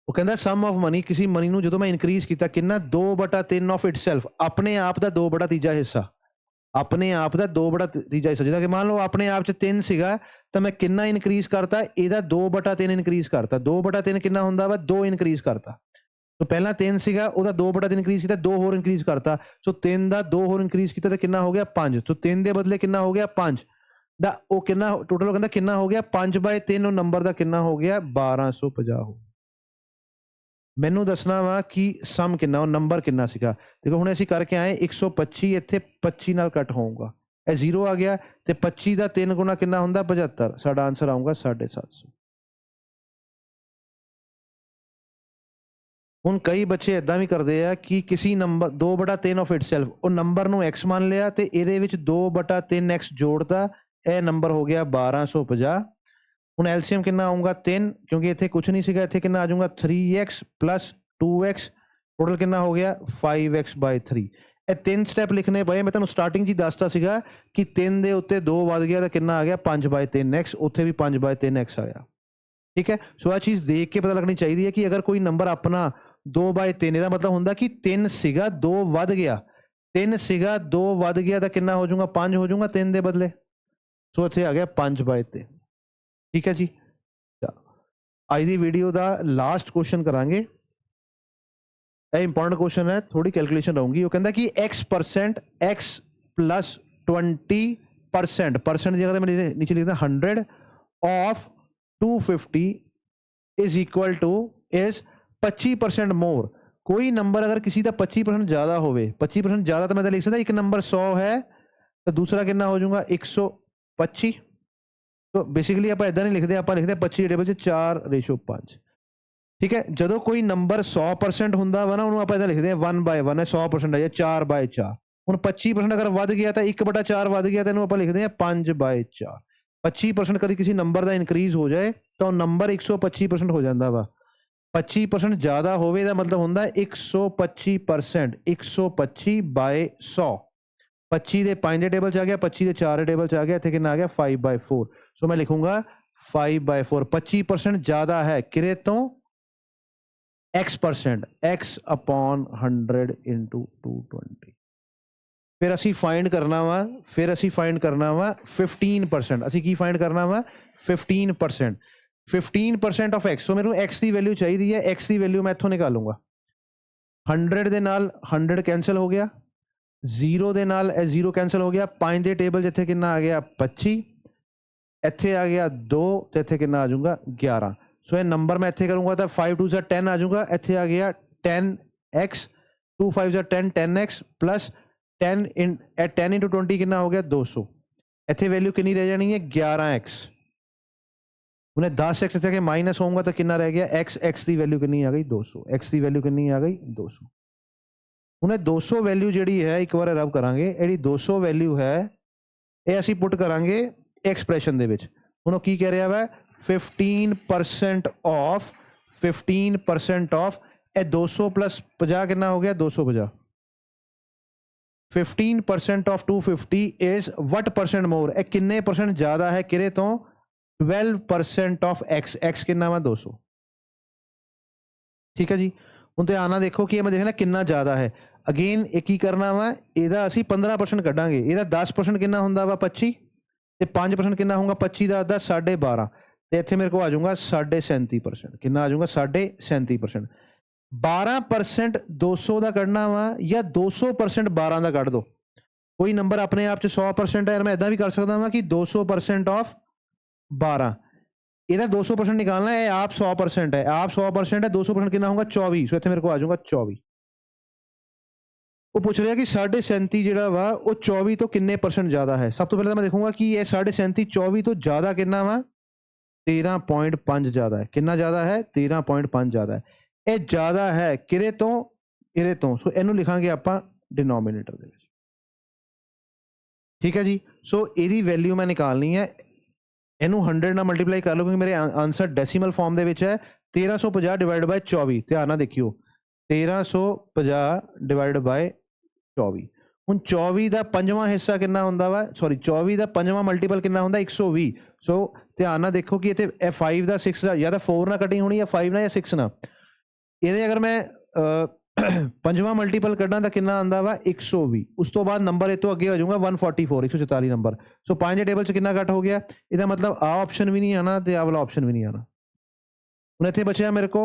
ਉਹ ਕਹਿੰਦਾ ਸਮ ਆਫ ਮਨੀ, ਕਿਸੇ ਮਨੀ ਨੂੰ ਜਦੋਂ ਮੈਂ ਇਨਕਰੀਜ਼ ਕੀਤਾ ਕਿੰਨਾ 2/3 ਆਫ ਇਟਸੈਲਫ, ਆਪਣੇ ਆਪ ਦਾ 2/3 ਹਿੱਸਾ, ਆਪਣੇ ਆਪ ਦਾ 2/3 ਹਿੱਸਾ। ਜਿੱਦਾਂ ਕਿ ਮੰਨ ਲਓ ਆਪਣੇ ਆਪ 'ਚ 3 ਸੀਗਾ ਤਾਂ ਮੈਂ ਕਿੰਨਾ ਇਨਕਰੀਜ਼ ਕਰਤਾ, ਇਹਦਾ 2/3 ਇਨਕਰੀਜ਼ ਕਰਤਾ। 2/3 ਕਿੰਨਾ ਹੁੰਦਾ ਵਾ 2 ਇਨਕਰੀਜ਼ ਕਰਤਾ। ਸੋ ਪਹਿਲਾਂ 3 ਸੀਗਾ, ਉਹਦਾ 2/3 ਇਨਕਰੀਜ਼ ਕੀਤਾ, 2 ਹੋਰ ਇਨਕਰੀਜ਼ ਕਰਤਾ। ਸੋ 3 ਦਾ 2 ਹੋਰ ਇਨਕਰੀਜ਼ ਕੀਤਾ ਤਾਂ ਕਿੰਨਾ ਹੋ ਗਿਆ 5। ਸੋ 3 ਦੇ ਬਦਲੇ ਕਿੰਨਾ ਹੋ ਗਿਆ 5 ਦਾ, ਉਹ ਕਿੰਨਾ ਟੋਟਲ ਕਹਿੰਦਾ ਕਿੰਨਾ ਹੋ ਗਿਆ 5/3, ਉਹ ਨੰਬਰ ਦਾ ਕਿੰਨਾ ਹੋ ਗਿਆ 1250 ਹੋ। ਮੈਨੂੰ ਦੱਸਣਾ ਵਾ ਕਿ ਸਮ ਕਿੰਨਾ, ਉਹ ਨੰਬਰ ਕਿੰਨਾ ਸੀਗਾ। ਦੇਖੋ ਹੁਣ ਅਸੀਂ ਕਰਕੇ ਆਏ 125, ਇੱਥੇ 25 ਨਾਲ ਕੱਟ ਹੋਊਗਾ, ਇਹ 0 ਆ ਗਿਆ ਤੇ 25 ਦਾ 3 ਗੁਣਾ ਕਿੰਨਾ ਹੁੰਦਾ 75। ਸਾਡਾ ਆਂਸਰ ਆਊਗਾ 750। ਹੁਣ ਕਈ ਬੱਚੇ ਇਦਾਂ ਵੀ ਕਰਦੇ ਆ ਕਿ ਕਿਸੇ ਨੰਬਰ 2/3 ਆਫ ਇਟਸੈਲਫ, ਉਹ ਨੰਬਰ ਨੂੰ x ਮੰਨ ਲਿਆ ਤੇ ਇਹਦੇ ਵਿੱਚ 2/3x ਜੋੜਦਾ, ਇਹ ਨੰਬਰ ਹੋ ਗਿਆ 1250। ਹੁਣ ਐਲਸੀਐਮ ਕਿੰਨਾ ਆਊਗਾ 3, ਕਿਉਂਕਿ ਇੱਥੇ ਕੁਝ ਨਹੀਂ ਸੀਗਾ, ਇੱਥੇ ਕਿੰਨਾ ਆ ਜਾਊਗਾ 3x + 2x, ਟੋਟਲ ਕਿੰਨਾ ਹੋ ਗਿਆ 5x/3। ਇਹ 3 ਸਟੈਪ ਲਿਖਣੇ ਪਏ। ਮੈਂ ਤੁਹਾਨੂੰ ਸਟਾਰਟਿੰਗ 'ਚ ਹੀ ਦੱਸਤਾ ਸੀਗਾ ਕਿ 3 ਦੇ ਉੱਤੇ 2 ਵੱਧ ਗਿਆ ਤਾਂ ਕਿੰਨਾ ਆ ਗਿਆ 5/3x, ਉੱਥੇ ਵੀ 5/3x ਆਇਆ। ਠੀਕ ਹੈ, ਸੋ ਆਹ ਚੀਜ਼ ਦੇਖ ਕੇ ਪਤਾ ਲੱਗਣੀ ਚਾਹੀਦੀ ਹੈ ਕਿ ਅਗਰ ਕੋਈ ਨੰਬਰ ਆਪਣਾ 2/3, ਇਹਦਾ ਮਤਲਬ ਹੁੰਦਾ ਕਿ 3 ਸੀਗਾ 2 ਵੱਧ ਗਿਆ, 3 ਸੀਗਾ 2 ਵੱਧ ਗਿਆ ਤਾਂ ਕਿੰਨਾ ਹੋ ਜਾਊਗਾ 5 ਹੋ ਜਾਊਗਾ 3 ਦੇ ਬਦਲੇ। ਸੋ ਇੱਥੇ ਆ ਗਿਆ 5/3। ਠੀਕ ਹੈ ਜੀ, ਅੱਜ ਦੀ ਵੀਡੀਓ ਦਾ ਲਾਸਟ ਕੁਐਸਚਨ ਕਰਾਂਗੇ। ਇਹ ਇੰਪੋਰਟੈਂਟ ਕੁਐਸਚਨ ਹੈ, ਥੋੜੀ ਕੈਲਕੂਲੇਸ਼ਨ ਰਹੂਗੀ। ਉਹ ਕਹਿੰਦਾ ਕਿ x% x + 20%, ਪਰਸੈਂਟ ਦੀ ਜਗ੍ਹਾ ਤੇ ਮੈਂ ਨੀਚੇ ਲਿਖਦਾ 100 of 250 is equal two is 25% मोर। कोई नंबर अगर किसी का 25% ज्यादा हो, 25% ज्यादा तो मैं लिख सकता एक नंबर 100 है तो दूसरा कितना हो जाऊंगा 125। तो बेसिकली आप इदा नहीं लिखते, आप लिखते 25 टेबल 4:5। ठीक है, जो कोई नंबर 100% होंगे वा ना, उन्होंने आप इदा लिखते हैं 1/1 है, 100% है या 4/4। ਹੁਣ 25% ਅਗਰ ਵੱਧ ਗਿਆ ਤਾਂ 1/4 ਵੱਧ ਗਿਆ, ਤਾਂ ਇਹਨੂੰ ਆਪਾਂ ਲਿਖਦੇ ਹਾਂ 5/4। 25% ਕਦੀ ਕਿਸੇ ਨੰਬਰ ਦਾ ਇਨਕਰੀਜ਼ ਹੋ ਜਾਏ ਤਾਂ ਉਹ ਨੰਬਰ 125% ਹੋ ਜਾਂਦਾ ਵਾ। 25% ਜ਼ਿਆਦਾ ਹੋਵੇ ਦਾ ਮਤਲਬ ਹੁੰਦਾ 125%, 125/100। 25 ਦੇ 5 ਦੇ ਟੇਬਲ 'ਚ ਆ ਗਿਆ, 25 ਦੇ 4 ਦੇ ਟੇਬਲ 'ਚ ਆ ਗਿਆ, ਇੱਥੇ ਕਿੰਨਾ ਆ ਗਿਆ 5/4। ਸੋ ਮੈਂ ਲਿਖੂੰਗਾ 5/4। 25% ਜ਼ਿਆਦਾ ਹੈ ਕਿਰੇ ਤੋਂ x%, x/100 × 220। फिर असी फाइंड करना वा, फिर असी फाइंड करना वा 15%। असी की फाइंड करना वा 15%। 15% ऑफ x। सो मेरे को x की वैल्यू चाहिए है, x की वैल्यू मैं इत्थों निकालूंगा। 100 दे नाल 100 कैंसल हो गया, 0 दे नाल 0 कैंसल हो गया, 5 दे टेबल जिथे कितना आ गया 25, इत्थे आ गया 2 तो इत्थे कितना आ जाऊंगा 11। सो ये नंबर मैं इत्थे करूंगा तो 5 2 10 आ जाऊंगा, इत्थे आ गया 10x, 2 5 10, 10x प्लस 10 × 20 कितना हो गया 200। इतने वैल्यू कितनी रह जानी है 11x। उन्हें 10x इतने माइनस होगा तो कितना रह गया x। x की वैल्यू कितनी आ गई 200। x की वैल्यू कितनी आ गई 200। उन्हें 200 वैल्यू जी है एक बार रब करांगे, जी 200 वैल्यू है ये असी पुट करांगे एक्सप्रैशन दे विच। हुण की कह रहा है 15% ऑफ 15% ऑफ ए 200 + 50 कितना हो गया 250। 15% off 250 is what percent more, ए किन्ने परसेंट ज्यादा है किरे तो 12% ऑफ x। x कितना वा 200। ठीक है जी, हुण ते आना देखो कि मैं देखना कितना ज्यादा है। अगेन एक ही करना वा, इहदा असी 15% कड्डांगे, इहदा 10% कितना हुंदा वा 25 ते 5% कितना होगा 25 दा 12.5 ते इत्थे मेरे को आ जाऊंगा 37%। कितना आ जाऊंगा 37%। 12% 200 का कढ़ना वा या 200% 12 का कढ़ दो। कोई नंबर अपने आप 100% है, मैं इदा भी कर सकता वा कि 200% ऑफ 12, इहदा 200% निकालना है, आप 100% है, आप 100% है, 200% कितना होगा 24। सो इत्थे मेरे को आ जाऊंगा 24। ਉਹ ਪੁੱਛ ਰਿਹਾ ਕਿ 37.5 ਜਿਹੜਾ ਵਾ ਉਹ 24 ਤੋਂ ਕਿੰਨੇ % ਜ਼ਿਆਦਾ ਹੈ। ਸਭ ਤੋਂ ਪਹਿਲਾਂ ਤਾਂ ਮੈਂ ਦੇਖੂੰਗਾ ਕਿ ਇਹ 37.5 24 ਤੋਂ ਜ਼ਿਆਦਾ ਕਿੰਨਾ ਵਾ 13.5 ਜ਼ਿਆਦਾ ਹੈ। ਕਿੰਨਾ ਜ਼ਿਆਦਾ ਹੈ 13.5 ਜ਼ਿਆਦਾ ਹੈ। ਇਹ ਜ਼ਿਆਦਾ ਹੈ ਕਿਹਦੇ ਤੋਂ ਇਹਦੇ ਤੋਂ। ਸੋ ਇਹਨੂੰ ਲਿਖਾਂਗੇ ਆਪਾਂ ਡਿਨੋਮੀਨੇਟਰ ਦੇ ਵਿੱਚ। ਠੀਕ ਹੈ ਜੀ। ਸੋ ਇਹਦੀ ਵੈਲਿਊ ਮੈਂ ਨਿਕਾਲਣੀ ਹੈ। ਇਹਨੂੰ 100 ਨਾਲ ਮਲਟੀਪਲਾਈ ਕਰ ਲਓ ਕਿਉਂਕਿ ਮੇਰੇ ਆਨਸਰ ਡੈਸੀਮਲ ਫਾਰਮ ਦੇ ਵਿੱਚ ਹੈ। 1350 ਡਿਵਾਈਡ ਬਾਈ 24। ਧਿਆਨ ਨਾਲ ਦੇਖਿਓ 1350 ਡਿਵਾਈਡ ਬਾਈ 24। ਹੁਣ 24 ਦਾ ਪੰਜਵਾਂ ਹਿੱਸਾ ਕਿੰਨਾ ਹੁੰਦਾ ਵਾ 24 ਦਾ ਪੰਜਵਾਂ ਮਲਟੀਪਲ ਕਿੰਨਾ ਹੁੰਦਾ 120। ਸੋ ਧਿਆਨ ਨਾਲ ਦੇਖੋ ਕਿ ਇੱਥੇ ਇਹ 5 ਦਾ 6 ਦਾ ਜਾਂ ਤਾਂ 4 ਨਾਲ ਕਟਿੰਗ ਹੋਣੀ ਜਾਂ 5 ਨਾਲ ਜਾਂ 6 ਨਾਲ। ਇਹਦੇ ਅਗਰ ਮੈਂ ਪੰਜਵਾਂ ਮਲਟੀਪਲ ਕੱਢਾਂ ਤਾਂ ਕਿੰਨਾ ਆਉਂਦਾ ਵਾ 120। ਉਸ ਤੋਂ ਬਾਅਦ ਨੰਬਰ ਇਹ ਤੋਂ ਅੱਗੇ ਹੋ ਜਾਊਗਾ 144 144 ਨੰਬਰ। ਸੋ 5 ਦੇ ਟੇਬਲ 'ਚ ਕਿੰਨਾ ਕੱਟ ਹੋ ਗਿਆ। ਇਹਦਾ ਮਤਲਬ ਆਹ ਆਪਸ਼ਨ ਵੀ ਨਹੀਂ ਆਉਣਾ ਤੇ ਆਹ ਵਾਲਾ ਆਪਸ਼ਨ ਵੀ ਨਹੀਂ ਆਉਣਾ। ਹੁਣ ਇੱਥੇ ਬਚਿਆ ਮੇਰੇ ਕੋ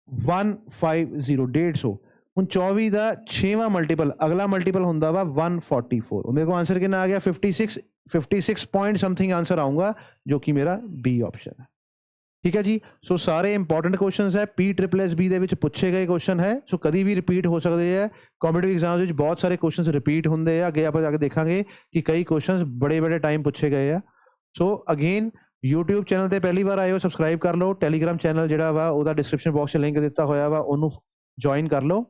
150 150। ਹੁਣ 24 ਦਾ 6ਵਾਂ ਮਲਟੀਪਲ ਅਗਲਾ ਮਲਟੀਪਲ ਹੁੰਦਾ ਵਾ 144। ਮੇਰੇ ਕੋ ਆਂਸਰ ਕਿੰਨਾ ਆ ਗਿਆ 56 ਪੁਆਇੰਟ ਸਮਥਿੰਗ ਆਂਸਰ ਆਊਗਾ ਜੋ ਕਿ ਮੇਰਾ ਬੀ ਆਪਸ਼ਨ ਹੈ। ਠੀਕ ਹੈ ਜੀ। ਸੋ ਸਾਰੇ ਇੰਪੋਰਟੈਂਟ ਕੁਐਸਚਨਸ ਹੈ PSSB ਦੇ ਵਿੱਚ ਪੁੱਛੇ ਗਏ ਕੁਐਸਚਨ ਹੈ। ਸੋ ਕਦੀ ਵੀ ਰਿਪੀਟ ਹੋ ਸਕਦੇ ਹੈ। ਕੰਪੀਟੀਟਿਵ ਐਗਜ਼ਾਮ ਵਿੱਚ ਬਹੁਤ ਸਾਰੇ ਕੁਐਸਚਨਸ ਰਿਪੀਟ ਹੁੰਦੇ ਆ। ਅੱਗੇ ਆਪਾਂ ਜਾ ਕੇ ਦੇਖਾਂਗੇ ਕਿ ਕਈ ਕੁਐਸਚਨਸ ਬੜੇ ਟਾਈਮ ਪੁੱਛੇ ਗਏ ਆ। ਸੋ ਅਗੇਨ YouTube ਚੈਨਲ ਤੇ ਪਹਿਲੀ ਵਾਰ ਆਏ ਹੋ ਸਬਸਕ੍ਰਾਈਬ ਕਰ ਲਓ। ਟੈਲੀਗ੍ਰਾਮ ਚੈਨਲ ਜਿਹੜਾ ਵਾ ਉਹਦਾ ਡਿਸਕ੍ਰਿਪਸ਼ਨ ਬਾਕਸ 'ਚ ਲਿੰਕ ਦਿੱਤਾ ਹੋਇਆ ਵਾ ਉਹਨੂੰ ਜੁਆਇਨ ਕਰ ਲਓ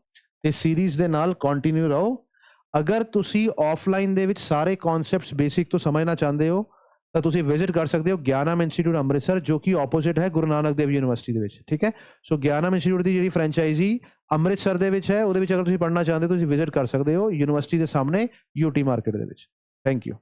ਤੇ ਸੀਰੀਜ਼ ਦੇ ਨਾਲ ਕੰਟੀਨਿਊ ਰਹੋ। ਅਗਰ ਤੁਸੀਂ ਆਫਲਾਈਨ ਦੇ ਵਿੱਚ ਸਾਰੇ ਕਨਸੈਪਟਸ ਬੇਸਿਕ ਤੋਂ ਸਮਝਣਾ ਚਾਹੁੰਦੇ ਹੋ ਤਾਂ ਤੁਸੀਂ ਵਿਜ਼ਿਟ ਕਰ ਸਕਦੇ ਹੋ ਗਿਆਨਮ ਇੰਸਟੀਚਿਊਟ ਅੰਮ੍ਰਿਤਸਰ ਜੋ ਕਿ ਆਪੋਜ਼ਿਟ ਹੈ ਗੁਰੂ ਨਾਨਕ ਦੇਵ ਯੂਨੀਵਰਸਿਟੀ ਦੇ ਵਿੱਚ। ਠੀਕ ਹੈ। ਸੋ ਗਿਆਨਮ ਇੰਸਟੀਚਿਊਟ ਦੀ ਜਿਹੜੀ ਫਰੈਂਚਾਈਜ਼ੀ ਅੰਮ੍ਰਿਤਸਰ ਦੇ ਵਿੱਚ ਹੈ ਉਹਦੇ ਵਿੱਚ ਅਗਰ ਤੁਸੀਂ ਪੜ੍ਹਨਾ ਚਾਹੁੰਦੇ ਹੋ ਤੁਸੀਂ ਵਿਜ਼ਿਟ ਕਰ ਸਕਦੇ ਹੋ ਯੂਨੀਵਰਸਿਟੀ ਦੇ ਸਾਹਮਣੇ UT ਮਾਰਕੀਟ ਦੇ ਵਿੱਚ। Thank you.